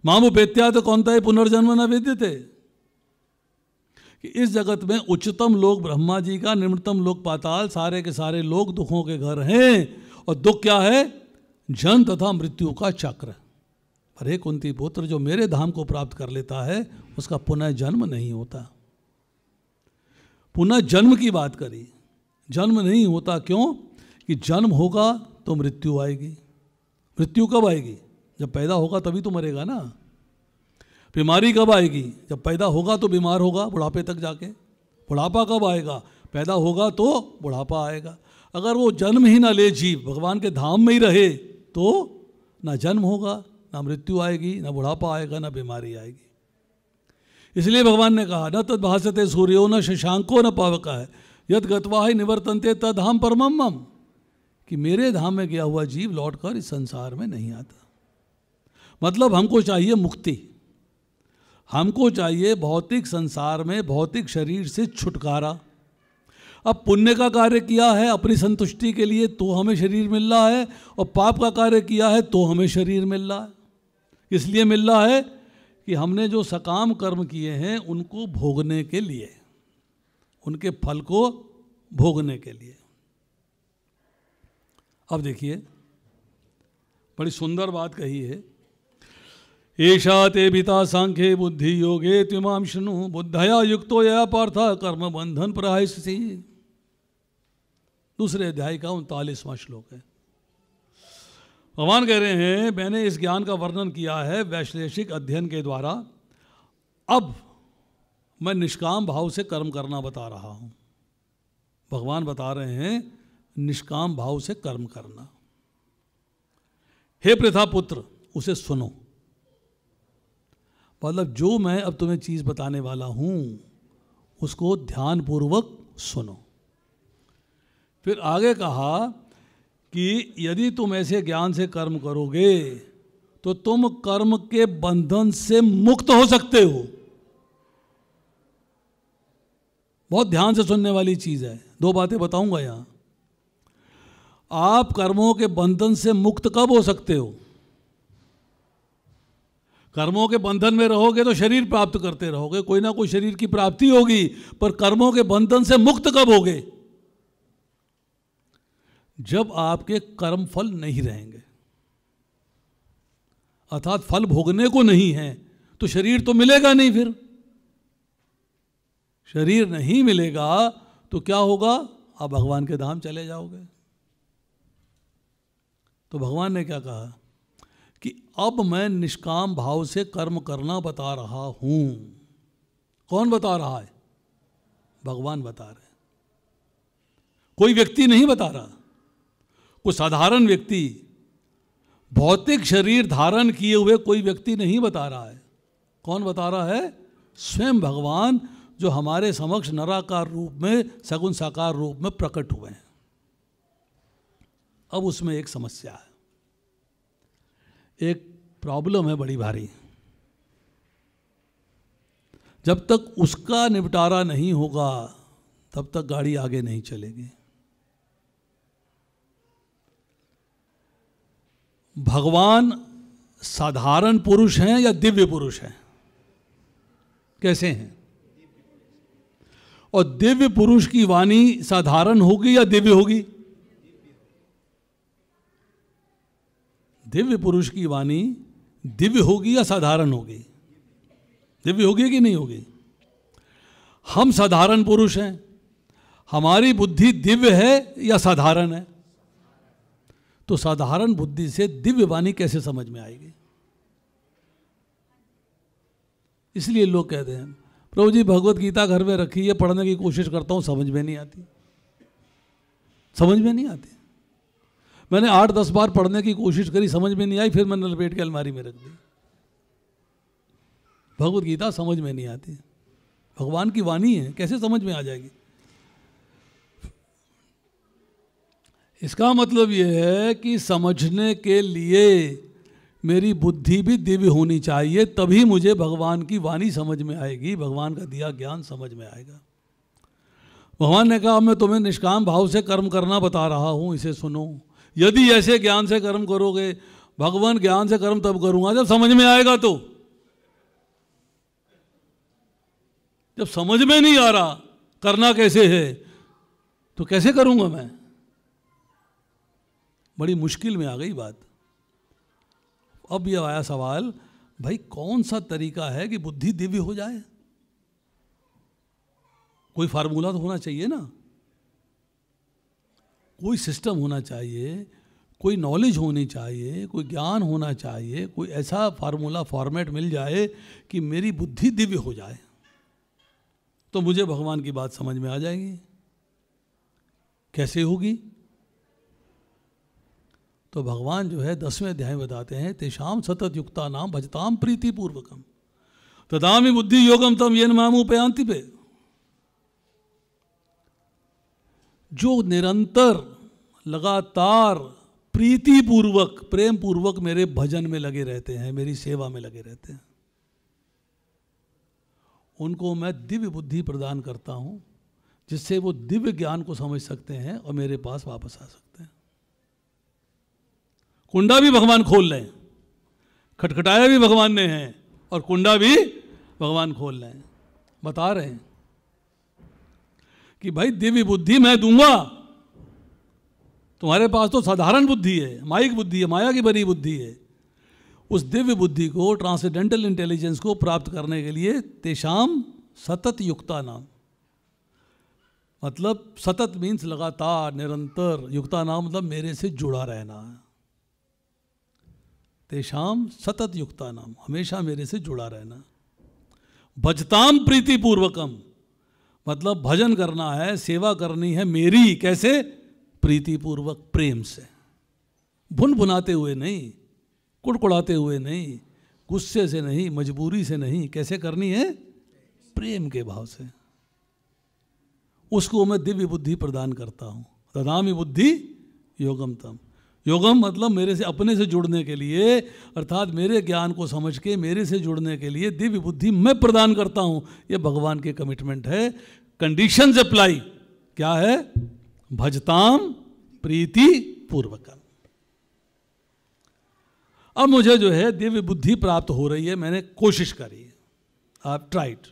मामु पेत्या तो कौनता है पुनर्जन्म न वेद्यते। कि इस जगत में उच्चतम लोक ब्रह्मा जी का, निम्नतम लोक पाताल, सारे के सारे लोग दुखों के घर हैं। और दुख क्या है? जन्म तथा मृत्यु का चक्र। पर हे कुंती पुत्र, जो मेरे धाम को प्राप्त कर लेता है उसका पुनः जन्म नहीं होता। पुनः जन्म की बात करी, जन्म नहीं होता। क्यों? कि जन्म होगा तो मृत्यु आएगी। मृत्यु कब आएगी? जब पैदा होगा तभी तो मरेगा ना। बीमारी कब आएगी? जब पैदा होगा तो बीमार होगा बुढ़ापे तक जाके। बुढ़ापा कब आएगा? पैदा होगा तो बुढ़ापा आएगा। अगर वो जन्म ही ना ले जीव, भगवान के धाम में ही रहे, तो ना जन्म होगा, ना मृत्यु आएगी, ना बुढ़ापा आएगा, ना बीमारी आएगी। इसलिए भगवान ने कहा, न तद भासते सूर्यो न शशांको न पावका है यद गत्वा ही निवर्तन्ते तद धाम परमम मम। कि मेरे धाम में गया हुआ जीव लौटकर इस संसार में नहीं आता। मतलब हमको चाहिए मुक्ति, हमको चाहिए भौतिक संसार में, भौतिक शरीर से छुटकारा। अब पुण्य का कार्य किया है अपनी संतुष्टि के लिए तो हमें शरीर मिल रहा है, और पाप का कार्य किया है तो हमें शरीर मिल रहा है। इसलिए मिल रहा है कि हमने जो सकाम कर्म किए हैं उनको भोगने के लिए, उनके फल को भोगने के लिए। अब देखिए, बड़ी सुंदर बात कही है। एषा ते पिता सांख्ये बुद्धि योगे त्विमां शृणु बुद्धया युक्तो यया पार्थ कर्म बंधन प्रहायसि। दूसरे अध्याय का 39वां श्लोक है। भगवान कह रहे हैं, मैंने इस ज्ञान का वर्णन किया है वैश्लेषिक अध्ययन के द्वारा। अब मैं निष्काम भाव से कर्म करना बता रहा हूं। भगवान बता रहे हैं निष्काम भाव से कर्म करना। हे पृथा पुत्र, उसे सुनो। मतलब जो मैं अब तुम्हें चीज़ बताने वाला हूँ उसको ध्यानपूर्वक सुनो। फिर आगे कहा कि यदि तुम ऐसे ज्ञान से कर्म करोगे तो तुम कर्म के बंधन से मुक्त हो सकते हो। बहुत ध्यान से सुनने वाली चीज़ है। 2 बातें बताऊंगा यहाँ। आप कर्मों के बंधन से मुक्त कब हो सकते हो? कर्मों के बंधन में रहोगे तो शरीर प्राप्त करते रहोगे, कोई ना कोई शरीर की प्राप्ति होगी, पर कर्मों के बंधन से मुक्त कब होगे? जब आपके कर्म फल नहीं रहेंगे, अर्थात फल भोगने को नहीं है, तो शरीर तो मिलेगा नहीं। फिर शरीर नहीं मिलेगा तो क्या होगा? आप भगवान के धाम चले जाओगे। तो भगवान ने क्या कहा कि अब मैं निष्काम भाव से कर्म करना बता रहा हूं। कौन बता रहा है? भगवान बता रहे हैं, कोई व्यक्ति नहीं बता रहा। कोई साधारण व्यक्ति, भौतिक शरीर धारण किए हुए कोई व्यक्ति नहीं बता रहा है। कौन बता रहा है? स्वयं भगवान, जो हमारे समक्ष नराकार रूप में, सगुण साकार रूप में प्रकट हुए हैं। अब उसमें एक समस्या है, एक प्रॉब्लम है बड़ी भारी। जब तक उसका निपटारा नहीं होगा तब तक गाड़ी आगे नहीं चलेगी। भगवान साधारण पुरुष हैं या दिव्य पुरुष हैं? कैसे हैं? और दिव्य पुरुष की वाणी साधारण होगी या दिव्य होगी? दिव्य पुरुष की वाणी दिव्य होगी या साधारण होगी? दिव्य होगी कि नहीं होगी? हम साधारण पुरुष हैं, हमारी बुद्धि दिव्य है या साधारण है? तो साधारण बुद्धि से दिव्य वाणी कैसे समझ में आएगी? इसलिए लोग कहते हैं प्रभु जी भगवत गीता घर में रखी है, पढ़ने की कोशिश करता हूँ, समझ में नहीं आती, समझ में नहीं आती। मैंने 8-10 बार पढ़ने की कोशिश करी, समझ में नहीं आई, फिर मैंने लपेट के अलमारी में रख दी। भगवत गीता समझ में नहीं आती, भगवान की वाणी है, कैसे समझ में आ जाएगी? इसका मतलब यह है कि समझने के लिए मेरी बुद्धि भी दिव्य होनी चाहिए, तभी मुझे भगवान की वाणी समझ में आएगी, भगवान का दिया ज्ञान समझ में आएगा। भगवान ने कहा मैं तुम्हें निष्काम भाव से कर्म करना बता रहा हूँ, इसे सुनो। यदि ऐसे ज्ञान से कर्म करोगे, भगवान ज्ञान से कर्म तब करूँगा जब समझ में आएगा। तो जब समझ में नहीं आ रहा करना कैसे है तो कैसे करूँगा मैं? बड़ी मुश्किल में आ गई बात। अब यह आया सवाल, भाई कौन सा तरीका है कि बुद्धि दिव्य हो जाए? कोई फार्मूला तो होना चाहिए ना, कोई सिस्टम होना चाहिए, कोई नॉलेज होनी चाहिए, कोई ज्ञान होना चाहिए, कोई ऐसा फार्मूला फॉर्मेट मिल जाए कि मेरी बुद्धि दिव्य हो जाए, तो मुझे भगवान की बात समझ में आ जाएगी। कैसे होगी? तो भगवान जो है 10वें अध्याय में बताते हैं, तेषाम सतत युक्ता नाम भजताम प्रीति पूर्वकम तदामि बुद्धि योगम तम येन माम उपयान्ति पे। जो निरंतर लगातार प्रीति पूर्वक प्रेम पूर्वक मेरे भजन में लगे रहते हैं, मेरी सेवा में लगे रहते हैं, उनको मैं दिव्य बुद्धि प्रदान करता हूं, जिससे वो दिव्य ज्ञान को समझ सकते हैं और मेरे पास वापस आ सकते हैं। कुंडा भी भगवान खोल रहे हैं, खटखटाया भी भगवान ने है और कुंडा भी भगवान खोल रहे हैं। बता रहे हैं कि भाई दिव्य बुद्धि मैं दूंगा, तुम्हारे पास तो साधारण बुद्धि है, माइक बुद्धि है, माया की बनी बुद्धि है। उस दिव्य बुद्धि को, ट्रांसेंडेंटल इंटेलिजेंस को प्राप्त करने के लिए तेषाम सतत युक्ता नाम, मतलब सतत मीन्स लगातार, निरंतर, युक्ता नाम मतलब मेरे से जुड़ा रहना है। तेषाम सतत युक्ता नाम, हमेशा मेरे से जुड़ा रहना। भजताम प्रीति पूर्वकम मतलब भजन करना है, सेवा करनी है मेरी, कैसे? प्रीति पूर्वक, प्रेम से, भुन भुनाते हुए नहीं, कुड़कुड़ाते हुए नहीं, गुस्से से नहीं, मजबूरी से नहीं। कैसे करनी है? प्रेम के भाव से। उसको मैं दिव्य बुद्धि प्रदान करता हूँ। ददामि बुद्धि योगम तम, योगम मतलब मेरे से, अपने से जुड़ने के लिए, अर्थात मेरे ज्ञान को समझ के मेरे से जुड़ने के लिए दिव्य बुद्धि मैं प्रदान करता हूँ। ये भगवान के कमिटमेंट है। Conditions apply. क्या है? भजताम प्रीति पूर्वकम। अब मुझे जो है दिव्य बुद्धि प्राप्त हो रही है, मैंने कोशिश करी, आप ट्राइड।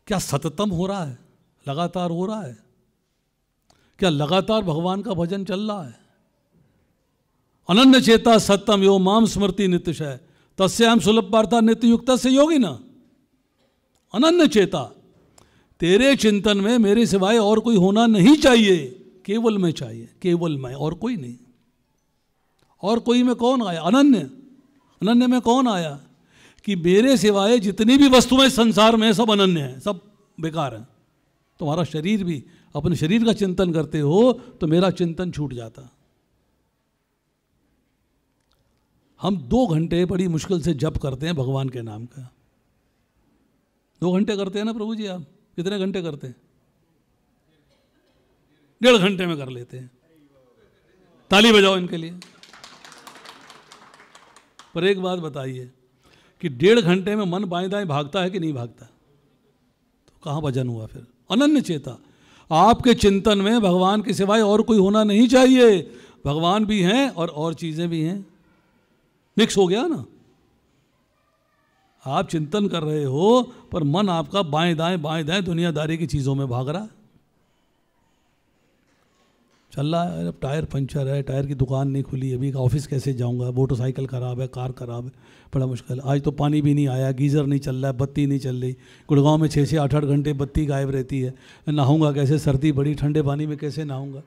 क्या सततम हो रहा है? लगातार हो रहा है? क्या लगातार भगवान का भजन चल रहा है? अनन्य चेता सत्यम यो माम स्मृति नित्यशय तस्याम सुलभ पार्था नित्य युक्त से योगी ना। अनन्य चेता, तेरे चिंतन में मेरे सिवाय और कोई होना नहीं चाहिए, केवल मैं चाहिए, केवल मैं, और कोई नहीं। और कोई में कौन आया? अनन्य। अनन्य में कौन आया? कि मेरे सिवाय जितनी भी वस्तुएं संसार में सब अनन्य हैं, सब बेकार हैं। तुम्हारा शरीर भी, अपने शरीर का चिंतन करते हो तो मेरा चिंतन छूट जाता। हम 2 घंटे बड़ी मुश्किल से जप करते हैं भगवान के नाम का। 2 घंटे करते हैं ना प्रभु जी? आप कितने घंटे करते हैं? 1.5 घंटे में कर लेते हैं। ताली बजाओ इनके लिए। पर एक बात बताइए कि 1.5 घंटे में मन बाएं दाएं भागता है कि नहीं भागता? तो कहाँ भजन हुआ फिर? अनन्य चेता, आपके चिंतन में भगवान के सिवाय और कोई होना नहीं चाहिए। भगवान भी हैं और चीज़ें भी हैं, मिक्स हो गया ना। आप चिंतन कर रहे हो पर मन आपका बाएं दाएं दुनियादारी की चीज़ों में भाग रहा है, चल रहा है। अब टायर पंचर है, टायर की दुकान नहीं खुली अभी, ऑफिस कैसे जाऊंगा, मोटरसाइकिल ख़राब है, कार ख़राब है, बड़ा मुश्किल। आज तो पानी भी नहीं आया, गीज़र नहीं चल रहा है, बत्ती नहीं चल रही। गुड़गांव में 6-8 घंटे बत्ती गायब रहती है। नहाऊंगा कैसे? सर्दी बड़ी, ठंडे पानी में कैसे नहाऊंगा?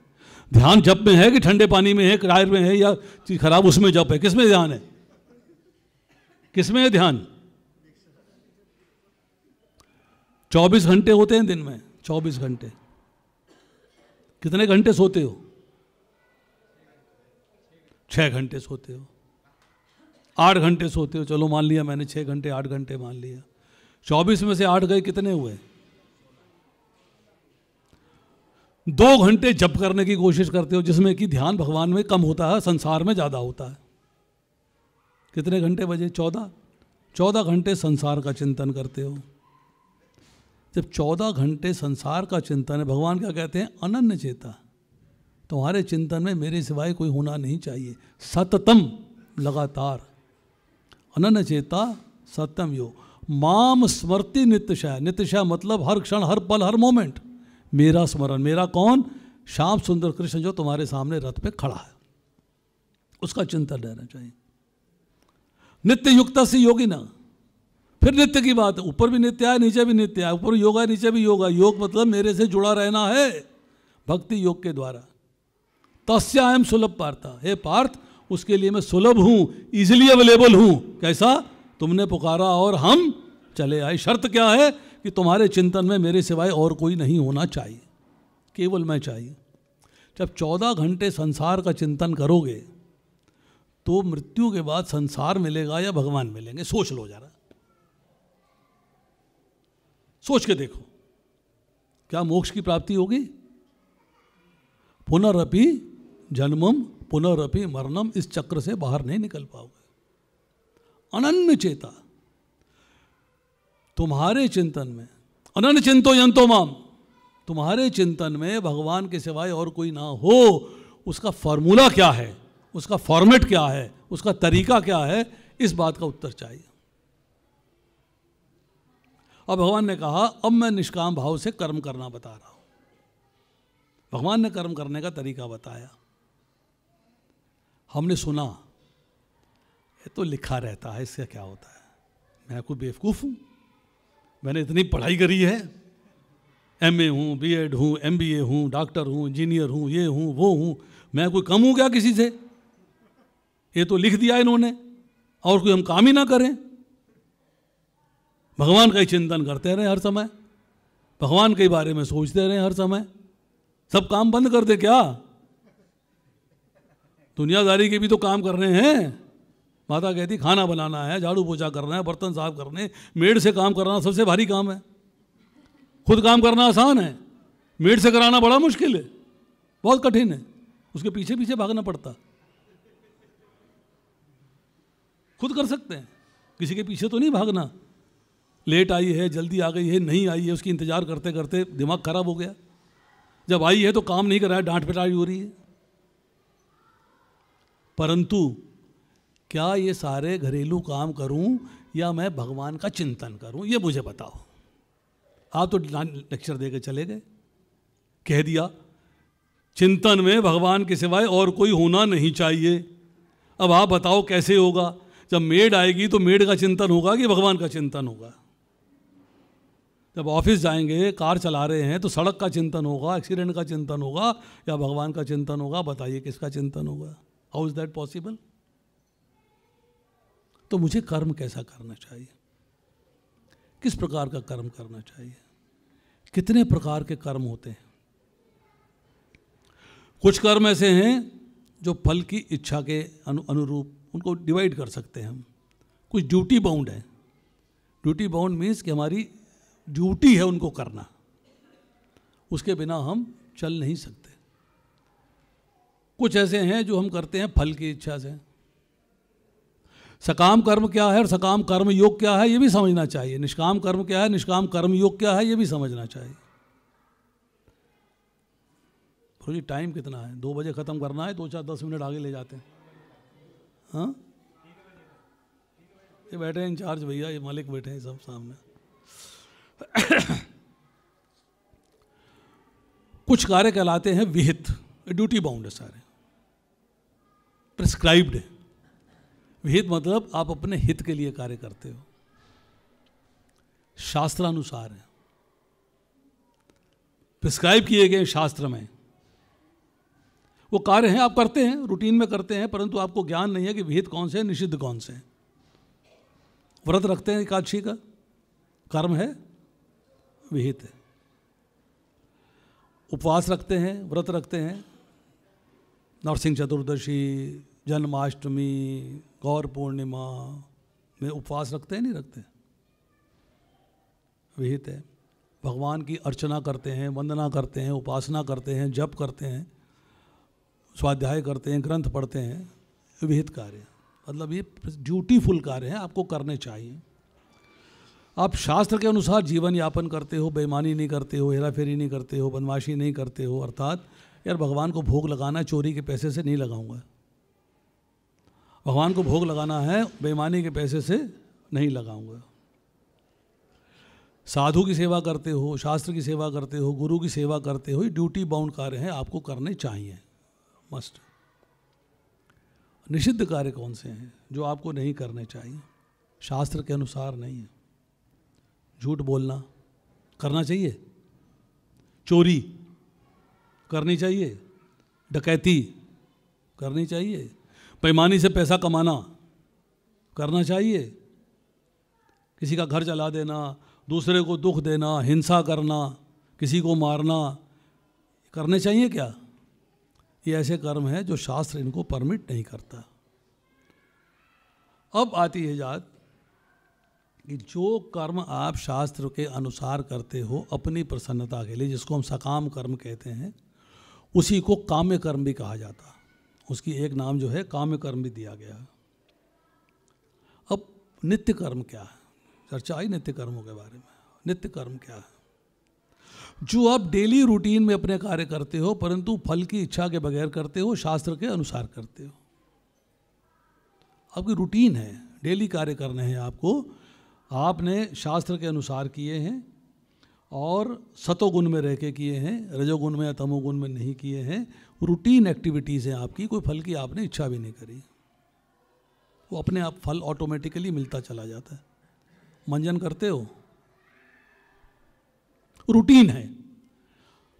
ध्यान जप में है कि ठंडे पानी में है, किराए में है, या चीज खराब उसमें जप है? किसमें ध्यान है? किसमें है ध्यान? 24 घंटे होते हैं दिन में, 24 घंटे। कितने घंटे सोते हो? 6 घंटे सोते हो। 8 घंटे सोते हो, चलो मान लिया मैंने 6 घंटे 8 घंटे मान लिया। 24 में से 8 गए, कितने हुए? 2 घंटे जप करने की कोशिश करते हो, जिसमें कि ध्यान भगवान में कम होता है, संसार में ज़्यादा होता है। कितने घंटे बजे? 14 घंटे संसार का चिंतन करते हो। जब 14 घंटे संसार का चिंतन है, भगवान क्या कहते हैं? अनन्य चेता, तुम्हारे चिंतन में मेरे सिवाय कोई होना नहीं चाहिए, सततम, लगातार। अनन्य चेता सत्यम यो माम स्मृति नित्यशः। नित्यशः मतलब हर क्षण, हर पल, हर मोमेंट मेरा स्मरण। मेरा कौन? श्याम सुंदर कृष्ण जो तुम्हारे सामने रथ पे खड़ा है, उसका चिंतन रहना चाहिए। नित्य युक्त से योगी ना। फिर नित्य की बात है, ऊपर भी नित्य है, नीचे भी नित्य है। ऊपर योग है, नीचे भी योग है। योग मतलब मेरे से जुड़ा रहना है भक्ति योग के द्वारा। तस्यायम सुलभ पार्था, हे पार्थ उसके लिए मैं सुलभ हूं, इजिली अवेलेबल हूं। कैसा? तुमने पुकारा और हम चले आए। शर्त क्या है? कि तुम्हारे चिंतन में मेरे सिवाय और कोई नहीं होना चाहिए, केवल मैं चाहिए। जब 14 घंटे संसार का चिंतन करोगे तो मृत्यु के बाद संसार मिलेगा या भगवान मिलेंगे? सोच लो जरा, सोच के देखो, क्या मोक्ष की प्राप्ति होगी? पुनरअपि जन्मम पुनरअपि मरणम, इस चक्र से बाहर नहीं निकल पाओगे। अनन्य चेता, तुम्हारे चिंतन में, अनन्य चिंतो यंतो माम, तुम्हारे चिंतन में भगवान के सिवाय और कोई ना हो। उसका फॉर्मूला क्या है, उसका फॉर्मेट क्या है, उसका तरीका क्या है, इस बात का उत्तर चाहिए। अब भगवान ने कहा अब मैं निष्काम भाव से कर्म करना बता रहा हूं। भगवान ने कर्म करने का तरीका बताया। हमने सुना, ये तो लिखा रहता है, इससे क्या होता है? मैं कोई बेवकूफ़ हूँ? मैंने इतनी पढ़ाई करी है, MA हूँ, BEd हूँ, MBA हूँ, डॉक्टर हूँ, इंजीनियर हूँ, ये हूँ वो हूँ, मैं कोई कम हूँ क्या किसी से? ये तो लिख दिया इन्होंने, और कोई हम काम ही ना करें। भगवान का ही चिंतन करते रहे हर समय, भगवान के बारे में सोचते रहे हर समय, सब काम बंद कर दे क्या? दुनियादारी के भी तो काम करने हैं। माता कहती खाना बनाना है, झाड़ू पोछा करना है, बर्तन साफ करने, मेड से काम कराना सबसे भारी काम है। खुद काम करना आसान है, मेड से कराना बड़ा मुश्किल है, बहुत कठिन है। उसके पीछे पीछे भागना पड़ता। खुद कर सकते हैं, किसी के पीछे तो नहीं भागना। लेट आई है, जल्दी आ गई है, नहीं आई है, उसकी इंतजार करते करते दिमाग खराब हो गया। जब आई है तो काम नहीं कराया, डांट पिटाई हो रही है। परंतु क्या ये सारे घरेलू काम करूं या मैं भगवान का चिंतन करूं, ये मुझे बताओ। आप तो लेक्चर दे के चले गए, कह दिया चिंतन में भगवान के सिवाय और कोई होना नहीं चाहिए। अब आप बताओ कैसे होगा? जब मेड आएगी तो मेड का चिंतन होगा कि भगवान का चिंतन होगा? जब ऑफिस जाएंगे, कार चला रहे हैं, तो सड़क का चिंतन होगा, एक्सीडेंट का चिंतन होगा या भगवान का चिंतन होगा? बताइए किसका चिंतन होगा? How is that possible? तो मुझे कर्म कैसा करना चाहिए, किस प्रकार का कर्म करना चाहिए? कितने प्रकार के कर्म होते हैं? कुछ कर्म ऐसे हैं जो फल की इच्छा के अनुरूप, उनको डिवाइड कर सकते हैं हम। कुछ ड्यूटी बाउंड है। ड्यूटी बाउंड मीन्स कि हमारी ड्यूटी है उनको करना, उसके बिना हम चल नहीं सकते। कुछ ऐसे हैं जो हम करते हैं फल की इच्छा से। सकाम कर्म क्या है और सकाम कर्म योग क्या है, ये भी समझना चाहिए। निष्काम कर्म क्या है, निष्काम कर्म योग क्या है, ये भी समझना चाहिए। जी टाइम कितना है? 2 बजे ख़त्म करना है, 2-4-10 मिनट आगे ले जाते हैं। हाँ, ये बैठे हैं इंचार्ज भैया, ये मालिक बैठे हैं सब सामने। कुछ कार्य कहलाते हैं विहित, ड्यूटी बाउंड है, सारे प्रिस्क्राइब्ड है। विहित मतलब आप अपने हित के लिए कार्य करते हो, शास्त्रानुसार है, प्रिस्क्राइब किए गए शास्त्र में। वो कार्य हैं, आप करते हैं, रूटीन में करते हैं, परंतु आपको ज्ञान नहीं है कि विहित कौन से हैं, निषिद्ध कौन से हैं। व्रत रखते हैं एकादशी का, कर्म है, विहित है। उपवास रखते हैं, व्रत रखते हैं, नरसिंह चतुर्दशी, जन्माष्टमी, गौर पूर्णिमा में उपवास रखते हैं, नहीं रखते, विहित है। भगवान की अर्चना करते हैं, वंदना करते हैं, उपासना करते हैं, जप करते हैं, स्वाध्याय करते हैं, ग्रंथ पढ़ते हैं, विहित कार्य, मतलब ये ड्यूटीफुल कार्य हैं, आपको करने चाहिए। आप शास्त्र के अनुसार जीवन यापन करते हो, बेईमानी नहीं करते हो, हेराफेरी नहीं करते हो, बदमाशी नहीं करते हो, अर्थात यार भगवान को भोग लगाना चोरी के पैसे से नहीं लगाऊंगा, भगवान को भोग लगाना है बेईमानी के पैसे से नहीं लगाऊंगा। साधु की सेवा करते हो, शास्त्र की सेवा करते हो, गुरु की सेवा करते हो, ये ड्यूटी बाउंड कार्य हैं, आपको करने चाहिए, मस्ट। निषिद्ध कार्य कौन से हैं जो आपको नहीं करने चाहिए, शास्त्र के अनुसार नहीं है। झूठ बोलना करना चाहिए, चोरी करनी चाहिए, डकैती करनी चाहिए, बेईमानी से पैसा कमाना करना चाहिए, किसी का घर जला देना, दूसरे को दुख देना, हिंसा करना, किसी को मारना, करने चाहिए क्या? ये ऐसे कर्म हैं जो शास्त्र इनको परमिट नहीं करता। अब आती है बात कि जो कर्म आप शास्त्र के अनुसार करते हो अपनी प्रसन्नता के लिए, जिसको हम सकाम कर्म कहते हैं, उसी को काम्य कर्म भी कहा जाता। उसकी एक नाम जो है काम्य कर्म भी दिया गया। अब नित्य कर्म क्या है? चर्चा आई नित्य कर्मों के बारे में। नित्य कर्म क्या है? जो आप डेली रूटीन में अपने कार्य करते हो परंतु फल की इच्छा के बगैर करते हो, शास्त्र के अनुसार करते हो। आपकी रूटीन है, डेली कार्य करने हैं आपको, आपने शास्त्र के अनुसार किए हैं और सतोगुण में रह के किए हैं, रजोगुण में या तमोगुण में नहीं किए हैं। रूटीन एक्टिविटीज़ हैं आपकी, कोई फल की आपने इच्छा भी नहीं करी, वो अपने आप फल ऑटोमेटिकली मिलता चला जाता है। मंजन करते हो, रूटीन है,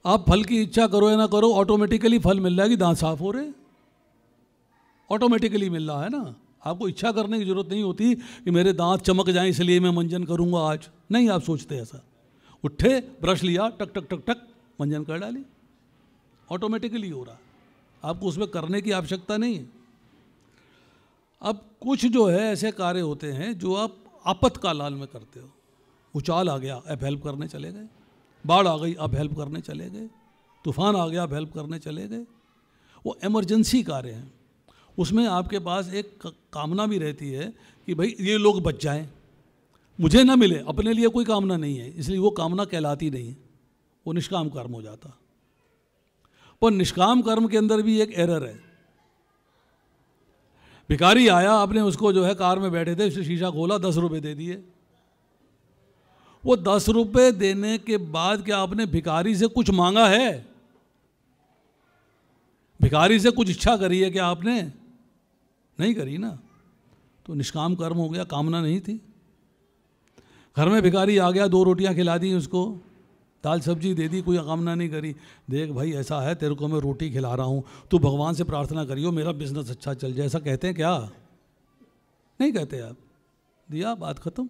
आप फल की इच्छा करो या ना करो ऑटोमेटिकली फल मिल रहा है कि दांत साफ हो रहे, ऑटोमेटिकली मिल रहा है ना। आपको इच्छा करने की जरूरत नहीं होती कि मेरे दांत चमक जाएं इसलिए मैं मंजन करूंगा आज, नहीं आप सोचते ऐसा। उठे, ब्रश लिया, टक टक टक टक मंजन कर डाली, ऑटोमेटिकली हो रहा, आपको उसमें करने की आवश्यकता नहीं है। अब कुछ जो है ऐसे कार्य होते हैं जो आप आपातकाल में करते हो। उछाल आ गया, अब हेल्प करने चले गए, बाढ़ आ गई, अब हेल्प करने चले गए, तूफान आ गया, अब हेल्प करने चले गए। वो इमरजेंसी कार्य हैं, उसमें आपके पास एक कामना भी रहती है कि भाई ये लोग बच जाएं, मुझे ना मिले, अपने लिए कोई कामना नहीं है, इसलिए वो कामना कहलाती नहीं है, वो निष्काम कर्म हो जाता। पर निष्काम कर्म के अंदर भी एक एरर है। भिखारी आया, आपने उसको जो है कार में बैठे थे, उसने शीशा खोला, 10 रुपये दे दिए। वो 10 रुपये देने के बाद क्या आपने भिखारी से कुछ मांगा है? भिखारी से कुछ इच्छा करी है क्या आपने? नहीं करी ना, तो निष्काम कर्म हो गया, कामना नहीं थी। घर में भिखारी आ गया, 2 रोटियां खिला दी उसको, दाल सब्जी दे दी, कोई कामना नहीं करी। देख भाई ऐसा है, तेरे को मैं रोटी खिला रहा हूँ, तू भगवान से प्रार्थना करियो मेरा बिजनेस अच्छा चल जाए, ऐसा कहते हैं क्या? नहीं कहते आप। दिया, बात खत्म,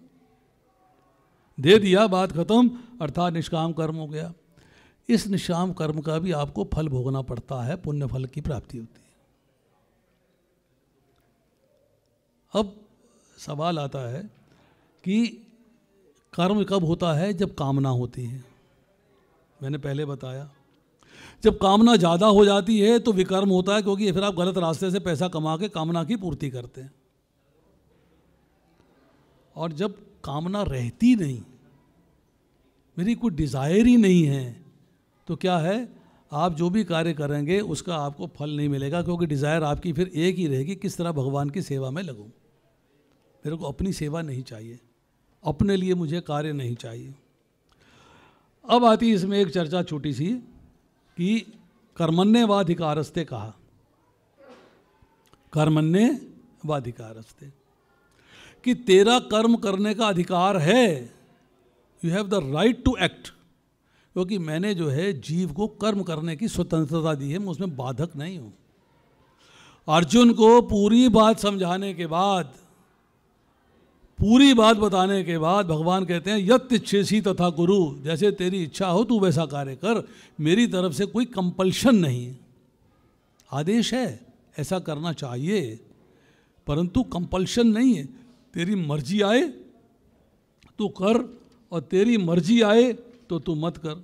दे दिया, बात खत्म, अर्थात निष्काम कर्म हो गया। इस निष्काम कर्म का भी आपको फल भोगना पड़ता है, पुण्य फल की प्राप्ति होती है। अब सवाल आता है कि कर्म कब होता है? जब कामना होती है। मैंने पहले बताया, जब कामना ज़्यादा हो जाती है तो विकर्म होता है, क्योंकि फिर आप गलत रास्ते से पैसा कमा के कामना की पूर्ति करते हैं। और जब कामना रहती नहीं, मेरी कोई डिज़ायर ही नहीं है, तो क्या है, आप जो भी कार्य करेंगे उसका आपको फल नहीं मिलेगा, क्योंकि डिज़ायर आपकी फिर एक ही रहेगी, किस तरह भगवान की सेवा में लगूं। मेरे को अपनी सेवा नहीं चाहिए, अपने लिए मुझे कार्य नहीं चाहिए। अब आती इसमें एक चर्चा छोटी सी कि कर्मण्य वाधिकारस्ते कहा, कर्मण्य वाधिकारस्ते, कि तेरा कर्म करने का अधिकार है, you have the right to act, क्योंकि मैंने जो है जीव को कर्म करने की स्वतंत्रता दी है, मैं उसमें बाधक नहीं हूँ। अर्जुन को पूरी बात समझाने के बाद, पूरी बात बताने के बाद भगवान कहते हैं यत् इच्छेसी तथा गुरु, जैसे तेरी इच्छा हो तू वैसा कार्य कर, मेरी तरफ से कोई कंपल्शन नहीं है। आदेश है ऐसा करना चाहिए, परंतु कंपल्शन नहीं है। तेरी मर्जी आए तो कर और तेरी मर्जी आए तो तू मत कर।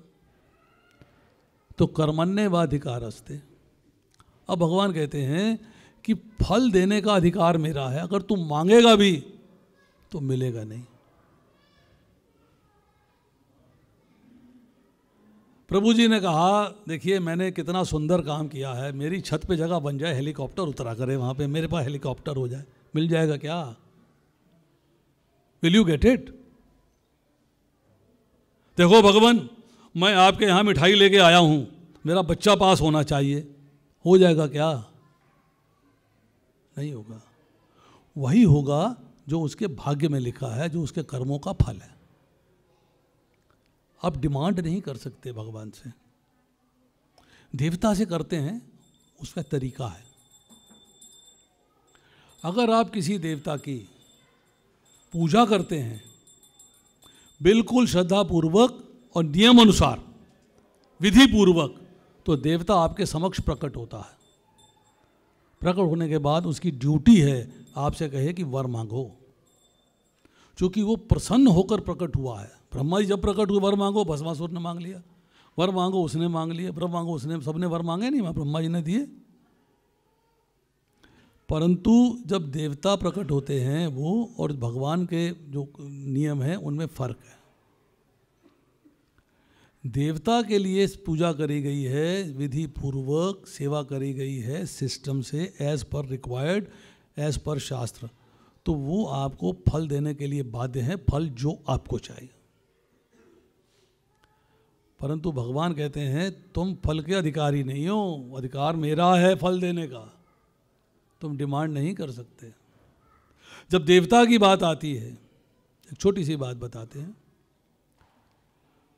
तो कर्मण्येवाधिकारस्ते। अब भगवान कहते हैं कि फल देने का अधिकार मेरा है, अगर तू मांगेगा भी तो मिलेगा नहीं। प्रभु जी ने कहा देखिए मैंने कितना सुंदर काम किया है, मेरी छत पे जगह बन जाए, हेलीकॉप्टर उतरा करे वहां पे, मेरे पास हेलीकॉप्टर हो जाए, मिल जाएगा क्या? Will you get it? देखो भगवान, मैं आपके यहां मिठाई लेके आया हूं, मेरा बच्चा पास होना चाहिए, हो जाएगा क्या? नहीं होगा। वही होगा जो उसके भाग्य में लिखा है, जो उसके कर्मों का फल है। आप डिमांड नहीं कर सकते भगवान से, देवता से करते हैं, उसका तरीका है। अगर आप किसी देवता की पूजा करते हैं बिल्कुल श्रद्धापूर्वक और नियम अनुसार, विधि पूर्वक, तो देवता आपके समक्ष प्रकट होता है। प्रकट होने के बाद उसकी ड्यूटी है आपसे कहे कि वर मांगो, क्योंकि वो प्रसन्न होकर प्रकट हुआ है। ब्रह्मा जी जब प्रकट हुए, वर मांगो, भस्मासुर ने मांग लिया, वर मांगो उसने मांग लिया, ब्रह्म मांगो उसने, सबने वर मांगे नहीं, ब्रह्मा जी ने दिए। परंतु जब देवता प्रकट होते हैं वो और भगवान के जो नियम हैं उनमें फर्क है। देवता के लिए पूजा करी गई है, विधि पूर्वक सेवा करी गई है, सिस्टम से, as per required, as per शास्त्र, तो वो आपको फल देने के लिए बाध्य है, फल जो आपको चाहिए। परंतु भगवान कहते हैं तुम फल के अधिकारी नहीं हो, अधिकार मेरा है फल देने का, तुम डिमांड नहीं कर सकते। जब देवता की बात आती है, एक छोटी सी बात बताते हैं।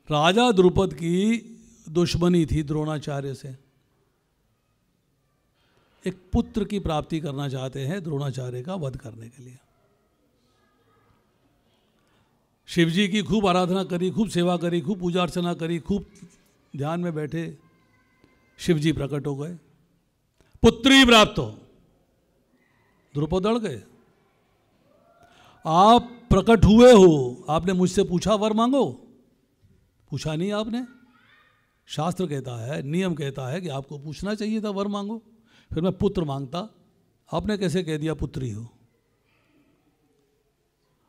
राजा द्रुपद की दुश्मनी थी द्रोणाचार्य से, एक पुत्र की प्राप्ति करना चाहते हैं द्रोणाचार्य का वध करने के लिए। शिवजी की खूब आराधना करी, खूब सेवा करी, खूब पूजा अर्चना करी, खूब ध्यान में बैठे, शिवजी प्रकट हो गए, पुत्री प्राप्त हो, द्रुपद अड़ गए। आप प्रकट हुए हो, आपने मुझसे पूछा वर मांगो? पूछा नहीं आपने। शास्त्र कहता है, नियम कहता है कि आपको पूछना चाहिए था वर मांगो, फिर मैं पुत्र मांगता। आपने कैसे कह दिया पुत्री हो?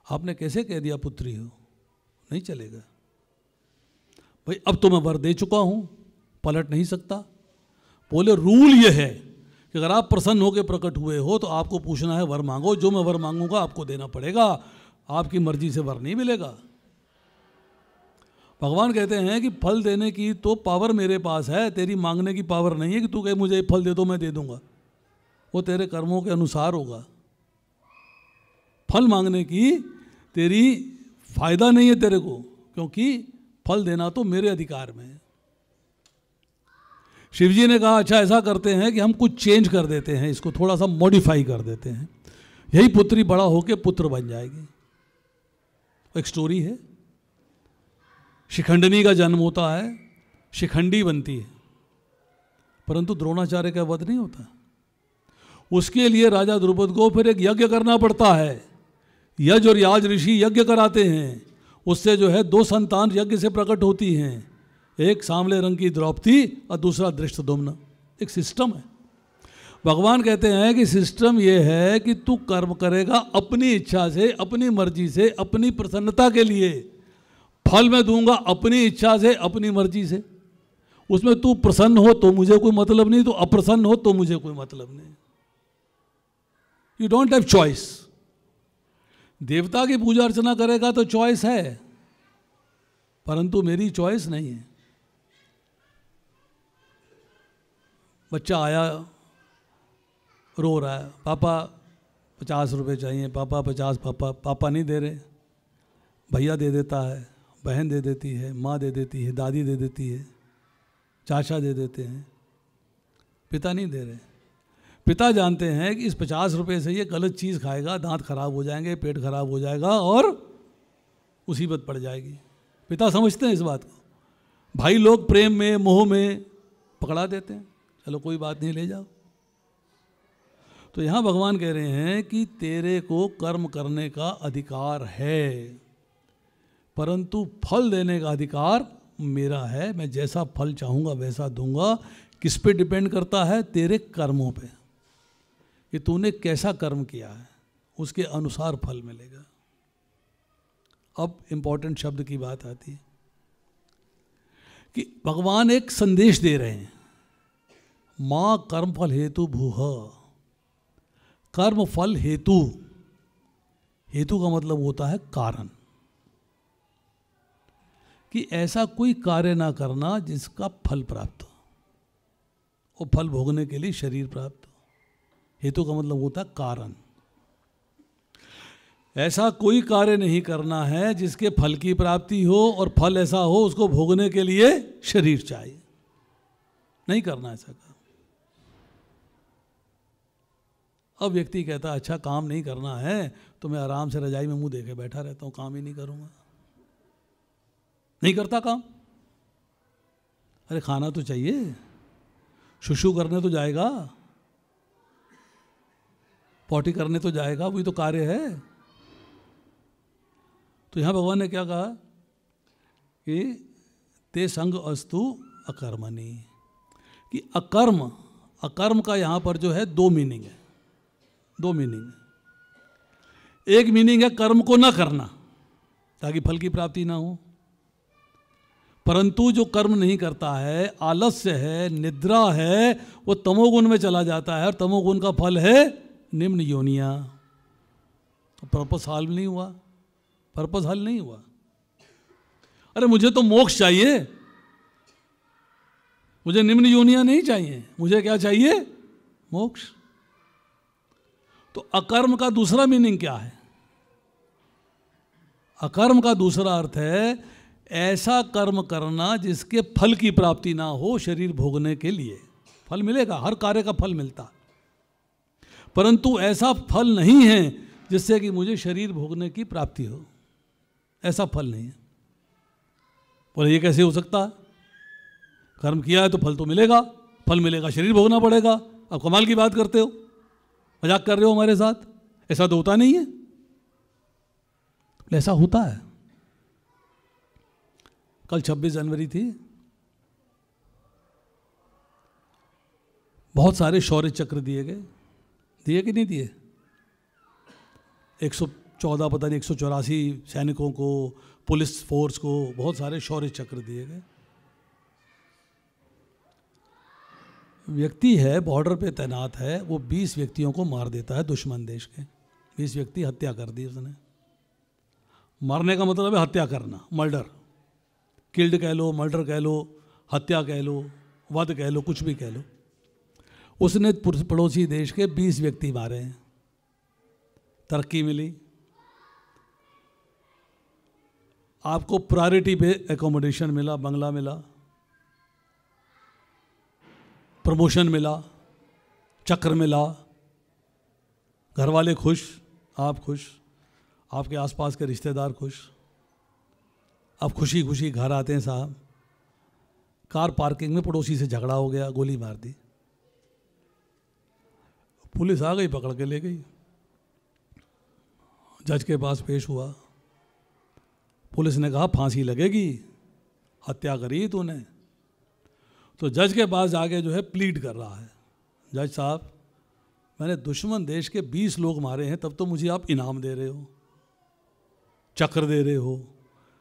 आपने कैसे कह दिया पुत्री हो? नहीं चलेगा भाई, अब तो मैं वर दे चुका हूं, पलट नहीं सकता। बोले रूल ये है कि अगर आप प्रसन्न होकर प्रकट हुए हो तो आपको पूछना है वर मांगो, जो मैं वर मांगूंगा आपको देना पड़ेगा, आपकी मर्जी से वर नहीं मिलेगा। भगवान कहते हैं कि फल देने की तो पावर मेरे पास है, तेरी मांगने की पावर नहीं है कि तू कहे मुझे फल दे दो मैं दे दूंगा, वो तेरे कर्मों के अनुसार होगा। फल मांगने की तेरी फायदा नहीं है तेरे को, क्योंकि फल देना तो मेरे अधिकार में है। शिवजी ने कहा अच्छा ऐसा करते हैं कि हम कुछ चेंज कर देते हैं, इसको थोड़ा सा मॉडिफाई कर देते हैं, यही पुत्री बड़ा होकर पुत्र बन जाएगी। एक स्टोरी है, शिखंडिनी का जन्म होता है, शिखंडी बनती है, परंतु द्रोणाचार्य का वध नहीं होता। उसके लिए राजा द्रुपद को फिर एक यज्ञ करना पड़ता है। यज और याज ऋषि यज्ञ कराते हैं, उससे जो है दो संतान यज्ञ से प्रकट होती हैं, एक सांवले रंग की द्रौपदी और दूसरा धृष्टद्युम्न। एक सिस्टम है। भगवान कहते हैं कि सिस्टम ये है कि तू कर्म करेगा अपनी इच्छा से, अपनी मर्जी से, अपनी प्रसन्नता के लिए, फल मैं दूंगा अपनी इच्छा से, अपनी मर्जी से। उसमें तू प्रसन्न हो तो मुझे कोई मतलब नहीं, तू अप्रसन्न हो तो मुझे कोई मतलब नहीं। You don't have choice. देवता की पूजा अर्चना करेगा तो चॉइस है, परंतु मेरी चॉइस नहीं है। बच्चा आया रो रहा है, पापा 50 रुपये चाहिए, पापा 50, पापा नहीं दे रहे, भैया दे देता है, बहन दे देती है, माँ दे देती है, दादी दे देती है, चाचा दे देते हैं, पिता नहीं दे रहे। पिता जानते हैं कि इस 50 रुपये से ये गलत चीज़ खाएगा, दांत खराब हो जाएंगे, पेट खराब हो जाएगा और मुसीबत पड़ जाएगी। पिता समझते हैं इस बात को। भाई लोग प्रेम में, मोह में पकड़ा देते हैं, चलो कोई बात नहीं, ले जाओ। तो यहाँ भगवान कह रहे हैं कि तेरे को कर्म करने का अधिकार है, परंतु फल देने का अधिकार मेरा है। मैं जैसा फल चाहूँगा वैसा दूंगा। किस पे डिपेंड करता है? तेरे कर्मों पे, कि तूने कैसा कर्म किया है, उसके अनुसार फल मिलेगा। अब इम्पोर्टेंट शब्द की बात आती है कि भगवान एक संदेश दे रहे हैं, माँ कर्म फल हेतु भूह। कर्म फल हेतु, हेतु का मतलब होता है कारण, कि ऐसा कोई कार्य ना करना जिसका फल प्राप्त हो, और फल भोगने के लिए शरीर प्राप्त हो। हेतु का मतलब होता है कारण। ऐसा कोई कार्य नहीं करना है जिसके फल की प्राप्ति हो और फल ऐसा हो उसको भोगने के लिए शरीर चाहिए, नहीं करना ऐसा काम। अब व्यक्ति कहता है अच्छा काम नहीं करना है तो मैं आराम से रजाई में मुंह देके बैठा रहता हूं, काम ही नहीं करूंगा, नहीं करता काम। अरे खाना तो चाहिए, शुशु करने तो जाएगा, पॉटी करने तो जाएगा, वही तो कार्य है। तो यहाँ भगवान ने क्या कहा कि ते संग अस्तु अकर्मणि, कि अकर्म, अकर्म का यहाँ पर जो है दो मीनिंग है, दो मीनिंग है। एक मीनिंग है कर्म को ना करना ताकि फल की प्राप्ति ना हो, परंतु जो कर्म नहीं करता है, आलस्य है, निद्रा है, वो तमोगुण में चला जाता है, और तमोगुण का फल है निम्न योनिया। पर्पस हल नहीं हुआ, पर्पस हल नहीं हुआ। अरे मुझे तो मोक्ष चाहिए, मुझे निम्न योनिया नहीं चाहिए, मुझे क्या चाहिए? मोक्ष। तो अकर्म का दूसरा मीनिंग क्या है? अकर्म का दूसरा अर्थ है ऐसा कर्म करना जिसके फल की प्राप्ति ना हो शरीर भोगने के लिए। फल मिलेगा, हर कार्य का फल मिलता, परंतु ऐसा फल नहीं है जिससे कि मुझे शरीर भोगने की प्राप्ति हो, ऐसा फल नहीं है। बोले ये कैसे हो सकता है? कर्म किया है तो फल तो मिलेगा, फल मिलेगा, शरीर भोगना पड़ेगा। अब कमाल की बात करते हो, मजाक कर रहे हो हमारे साथ, ऐसा तो होता नहीं है। ऐसा होता है। कल 26 जनवरी थी, बहुत सारे शौर्य चक्र दिए गए, दिए कि नहीं दिए? 114 पता नहीं 184 सैनिकों को, पुलिस फोर्स को बहुत सारे शौर्य चक्र दिए गए। व्यक्ति है बॉर्डर पे तैनात है, वो 20 व्यक्तियों को मार देता है, दुश्मन देश के 20 व्यक्ति हत्या कर दी उसने। मारने का मतलब है हत्या करना, मर्डर, किल्ड कह लो, मर्डर कह लो, हत्या कह लो, वध कह लो, कुछ भी कह लो। उसने पड़ोसी देश के 20 व्यक्ति मारे हैं, तरक्की मिली, आपको प्रायोरिटी पे एकोमोडेशन मिला, बंगला मिला, प्रमोशन मिला, चक्र मिला, घर वाले खुश, आप खुश, आपके आसपास के रिश्तेदार खुश। अब खुशी खुशी घर आते हैं साहब, कार पार्किंग में पड़ोसी से झगड़ा हो गया, गोली मार दी, पुलिस आ गई, पकड़ के ले गई, जज के पास पेश हुआ। पुलिस ने कहा फांसी लगेगी, हत्या करी तूने। तो जज के पास जाके जो है प्लीड कर रहा है, जज साहब मैंने दुश्मन देश के 20 लोग मारे हैं, तब तो मुझे आप इनाम दे रहे हो, चक्र दे रहे हो,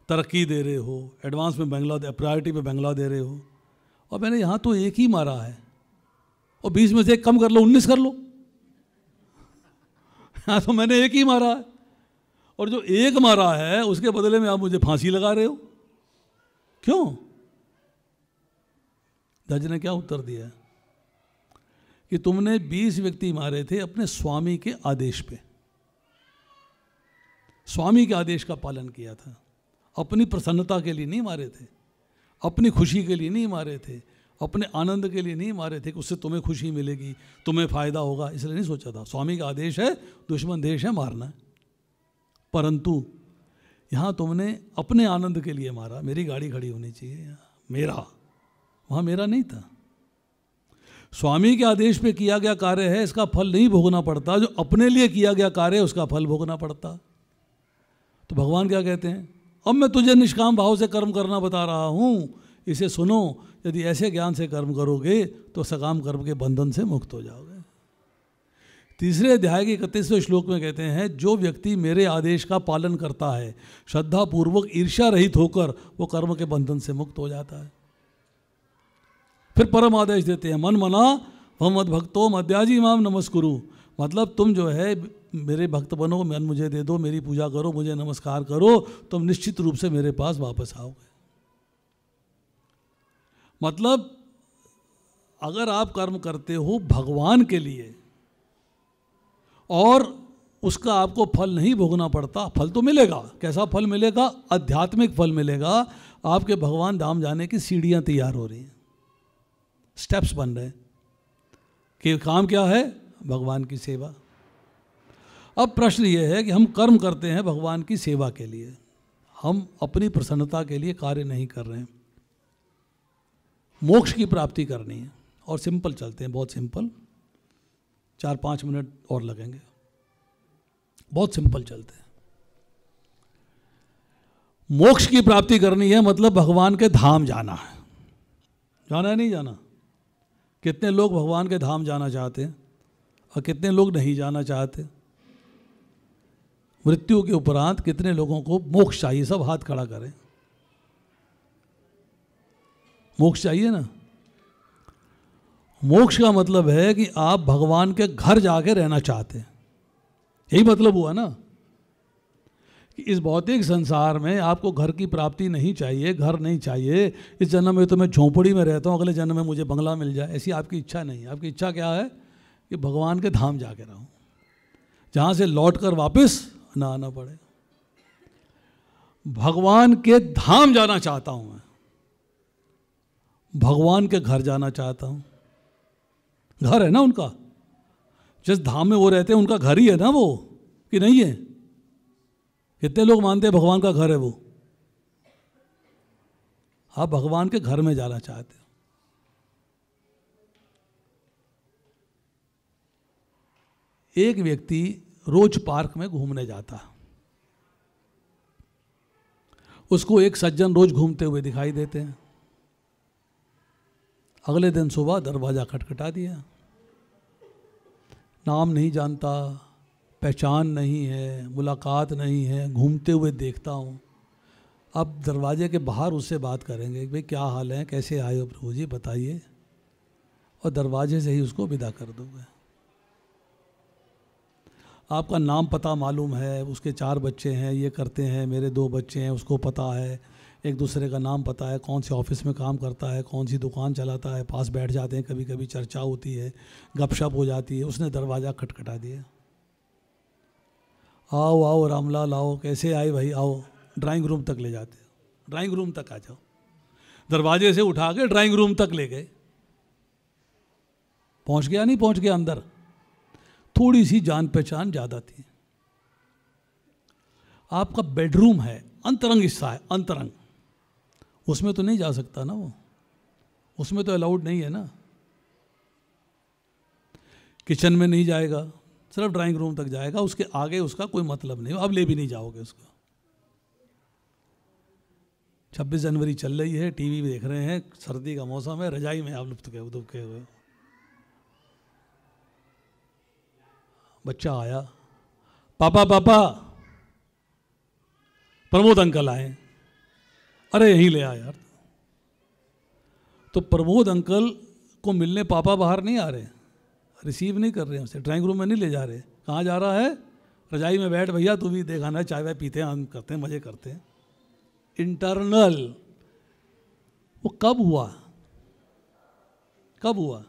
तरक्की दे रहे हो, एडवांस में बंगला, प्रायोरिटी पे बंगला दे रहे हो, और मैंने यहाँ तो एक ही मारा है, और 20 में से एक कम कर लो, 19 कर लो। यहाँ तो मैंने एक ही मारा है, और जो एक मारा है उसके बदले में आप मुझे फांसी लगा रहे हो, क्यों? जज ने क्या उत्तर दिया कि तुमने 20 व्यक्ति मारे थे अपने स्वामी के आदेश पे, स्वामी के आदेश का पालन किया था, अपनी प्रसन्नता के लिए नहीं मारे थे, अपनी खुशी के लिए नहीं मारे थे, अपने आनंद के लिए नहीं मारे थे कि उससे तुम्हें खुशी मिलेगी, तुम्हें फ़ायदा होगा, इसलिए नहीं सोचा था। स्वामी का आदेश है, दुश्मन देश है, मारना है। परंतु यहाँ तुमने अपने आनंद के लिए मारा। मेरी गाड़ी खड़ी होनी चाहिए, मेरा, वहाँ मेरा नहीं था। स्वामी के आदेश पे किया गया कार्य है, इसका फल नहीं भोगना पड़ता। जो अपने लिए किया गया कार्य है उसका फल भोगना पड़ता। तो भगवान क्या कहते हैं, अब मैं तुझे निष्काम भाव से कर्म करना बता रहा हूँ, इसे सुनो। यदि ऐसे ज्ञान से कर्म करोगे तो सकाम कर्म के बंधन से मुक्त हो जाओगे। तीसरे अध्याय के 31वें श्लोक में कहते हैं, जो व्यक्ति मेरे आदेश का पालन करता है, श्रद्धा पूर्वक ईर्ष्या रहित होकर, वो कर्म के बंधन से मुक्त हो जाता है। फिर परम आदेश देते हैं, मन मना वह मद भक्तो मद्याजी माम नमस्कुरु। मतलब तुम जो है मेरे भक्त बनो, मन मुझे दे दो, मेरी पूजा करो, मुझे नमस्कार करो, तुम निश्चित रूप से मेरे पास वापस आओगे। मतलब अगर आप कर्म करते हो भगवान के लिए और उसका आपको फल नहीं भोगना पड़ता, फल तो मिलेगा। कैसा फल मिलेगा? आध्यात्मिक फल मिलेगा। आपके भगवान धाम जाने की सीढ़ियां तैयार हो रही हैं, स्टेप्स बन रहे हैं कि काम क्या है? भगवान की सेवा। अब प्रश्न ये है कि हम कर्म करते हैं भगवान की सेवा के लिए, हम अपनी प्रसन्नता के लिए कार्य नहीं कर रहे हैं। मोक्ष की प्राप्ति करनी है और सिंपल चलते हैं, बहुत सिंपल, 4-5 मिनट और लगेंगे, बहुत सिंपल चलते हैं। मोक्ष की प्राप्ति करनी है मतलब भगवान के धाम जाना है। जाना है नहीं जाना? कितने लोग भगवान के धाम जाना चाहते हैं और कितने लोग नहीं जाना चाहते? मृत्यु के उपरांत कितने लोगों को मोक्ष चाहिए? सब हाथ खड़ा करें। मोक्ष चाहिए ना? मोक्ष का मतलब है कि आप भगवान के घर जाके रहना चाहते हैं। यही मतलब हुआ ना कि इस भौतिक संसार में आपको घर की प्राप्ति नहीं चाहिए, घर नहीं चाहिए। इस जन्म में तो मैं झोंपड़ी में रहता हूँ, अगले जन्म में मुझे बंगला मिल जाए, ऐसी आपकी इच्छा नहीं है। आपकी इच्छा क्या है? कि भगवान के धाम जाके रहूँ, जहाँ से लौटकर वापस ना आना पड़े। भगवान के धाम जाना चाहता हूँ मैं, भगवान के घर जाना चाहता हूँ। घर है ना उनका, जिस धाम में वो रहते हैं उनका घर ही है ना वो, कि नहीं है? कितने लोग मानते हैं भगवान का घर है वो? आप भगवान के घर में जाना चाहते हो। एक व्यक्ति रोज पार्क में घूमने जाता, उसको एक सज्जन रोज घूमते हुए दिखाई देते हैं। अगले दिन सुबह दरवाज़ा खटखटा दिया, नाम नहीं जानता, पहचान नहीं है, मुलाकात नहीं है, घूमते हुए देखता हूँ। अब दरवाजे के बाहर उससे बात करेंगे, भाई क्या हाल है, कैसे आए हो प्रभु जी, बताइए, और दरवाजे से ही उसको विदा कर दोगे। आपका नाम पता मालूम है, उसके 4 बच्चे हैं, ये करते हैं, मेरे 2 बच्चे हैं, उसको पता है, एक दूसरे का नाम पता है, कौन से ऑफिस में काम करता है, कौन सी दुकान चलाता है, पास बैठ जाते हैं, कभी कभी चर्चा होती है, गपशप हो जाती है। उसने दरवाज़ा खटखटा दिया, आओ आओ रामलाल आओ, कैसे आए भाई, आओ, ड्राइंग रूम तक ले जाते, ड्राइंग रूम तक आ जाओ। दरवाजे से उठा के ड्राइंग रूम तक ले गए। पहुंच गया नहीं पहुंच गया अंदर? थोड़ी सी जान पहचान ज़्यादा थी। आपका बेडरूम है, अंतरंग हिस्सा है, अंतरंग, उसमें तो नहीं जा सकता ना वो, उसमें तो अलाउड नहीं है ना। किचन में नहीं जाएगा, सिर्फ ड्राइंग रूम तक जाएगा, उसके आगे उसका कोई मतलब नहीं, अब ले भी नहीं जाओगे उसको। 26 जनवरी चल रही है, टीवी देख रहे हैं, सर्दी का मौसम है, रजाई में आप लुप्त दुबके हुए। बच्चा आया, पापा पापा, प्रमोद अंकल आए, अरे यहीं ले आ यार। तो प्रमोद अंकल को मिलने पापा बाहर नहीं आ रहे, रिसीव नहीं कर रहे हैं उसे, ड्राइंग रूम में नहीं ले जा रहे। कहाँ जा रहा है? रजाई में बैठ भैया, तू भी देखा ना, चाय वाय पीते हैं, हम करते हैं, मजे करते हैं। इंटरनल। वो कब हुआ? कब हुआ?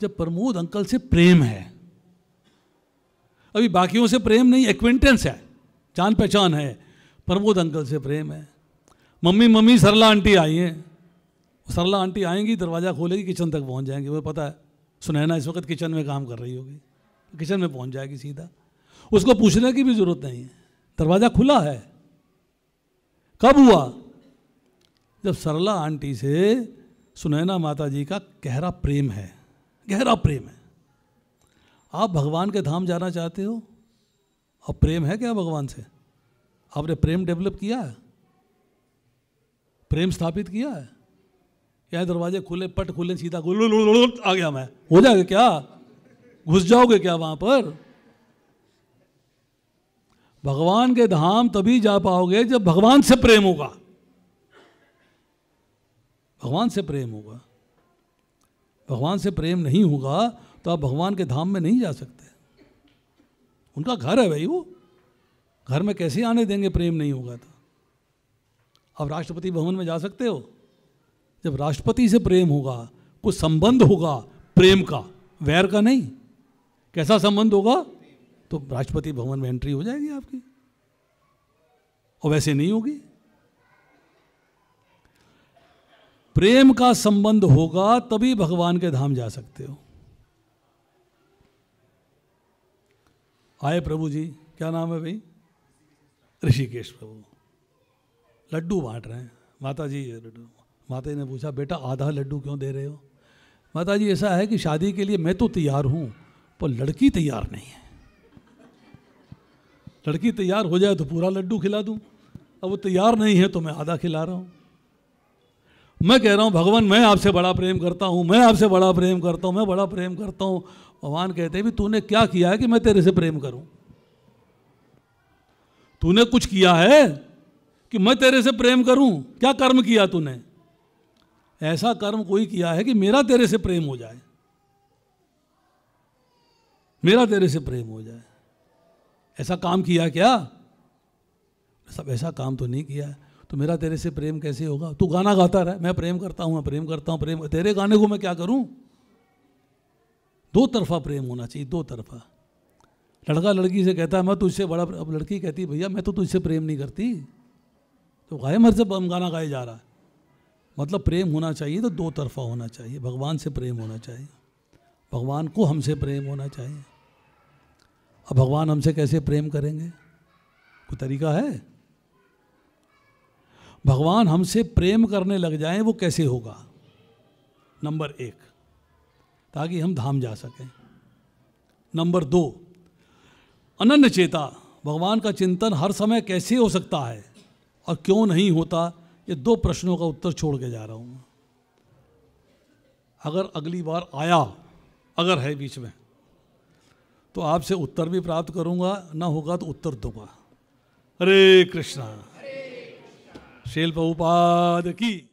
जब प्रमोद अंकल से प्रेम है। अभी बाकियों से प्रेम नहीं, एक्विंटेंस है, जान पहचान है। प्रमोद अंकल से प्रेम है। मम्मी मम्मी सरला आंटी आई हैं, सरला आंटी आएंगी, दरवाज़ा खोलेगी, किचन तक पहुंच जाएंगी। वो पता है सुनैना इस वक्त किचन में काम कर रही होगी, किचन में पहुंच जाएगी सीधा, उसको पूछने की भी जरूरत नहीं है, दरवाज़ा खुला है। कब हुआ? जब सरला आंटी से सुनैना माता जी का गहरा प्रेम है, गहरा प्रेम है। आप भगवान के धाम जाना चाहते हो, अब प्रेम है क्या भगवान से? आपने प्रेम डेवलप किया है, प्रेम स्थापित किया है? या दरवाजे खुले, पट खुले, सीधा आ गया मैं, हो जाएगा क्या? घुस जाओगे क्या वहां पर? भगवान के धाम तभी जा पाओगे जब भगवान से प्रेम होगा, भगवान से प्रेम होगा। भगवान से प्रेम नहीं होगा तो आप भगवान के धाम में नहीं जा सकते। उनका घर है भाई, वो घर में कैसे आने देंगे प्रेम नहीं होगा तो? अब राष्ट्रपति भवन में जा सकते हो? जब राष्ट्रपति से प्रेम होगा, कुछ संबंध होगा प्रेम का, वैर का नहीं। कैसा संबंध होगा? तो राष्ट्रपति भवन में एंट्री हो जाएगी आपकी, और वैसे नहीं होगी। प्रेम का संबंध होगा तभी भगवान के धाम जा सकते हो। आए प्रभु जी, क्या नाम है भाई? ऋषिकेश प्रभु, लड्डू बांट रहे हैं। माता जी, माता जी ने पूछा बेटा आधा लड्डू क्यों दे रहे हो? माता जी ऐसा है कि शादी के लिए मैं तो तैयार हूं, पर लड़की तैयार नहीं है। लड़की तैयार हो जाए तो पूरा लड्डू खिला दूं, अब वो तैयार नहीं है तो मैं आधा खिला रहा हूं। मैं कह रहा हूं भगवान मैं आपसे बड़ा प्रेम करता हूं, मैं आपसे बड़ा प्रेम करता हूं, मैं बड़ा प्रेम करता हूं। भगवान कहते हैं भी तूने क्या किया है कि मैं तेरे से प्रेम करूं? तूने कुछ किया है कि मैं तेरे से प्रेम करूं? क्या कर्म किया तूने? ऐसा कर्म कोई किया है कि मेरा तेरे से प्रेम हो जाए, मेरा तेरे से प्रेम हो जाए। ऐसा काम किया क्या? सब ऐसा काम तो नहीं किया है, तो मेरा तेरे से प्रेम कैसे होगा? तू गाना गाता रहा, मैं प्रेम करता हूं, मैं प्रेम करता हूं, प्रेम, तेरे गाने को मैं क्या करूं? दो तरफा प्रेम होना चाहिए, दो तरफा। लड़का लड़की से कहता है मैं तुझसे बड़ा, अब लड़की कहती भैया मैं तो तुझसे प्रेम नहीं करती, तो गाए मेरे से गाना गाए जा रहा है। मतलब प्रेम होना चाहिए तो दो तरफा होना चाहिए। भगवान से प्रेम होना चाहिए, भगवान को हमसे प्रेम होना चाहिए। अब भगवान हमसे कैसे प्रेम करेंगे? कोई तरीका है? भगवान हमसे प्रेम करने लग जाएं, वो कैसे होगा? नंबर 1, ताकि हम धाम जा सकें। नंबर 2, अनन्य चेता, भगवान का चिंतन हर समय कैसे हो सकता है और क्यों नहीं होता? ये 2 प्रश्नों का उत्तर छोड़ के जा रहा हूं। अगर अगली बार आया, अगर है बीच में, तो आपसे उत्तर भी प्राप्त करूंगा, ना होगा तो उत्तर दूंगा। हरे कृष्णा। श्रील प्रभुपाद की।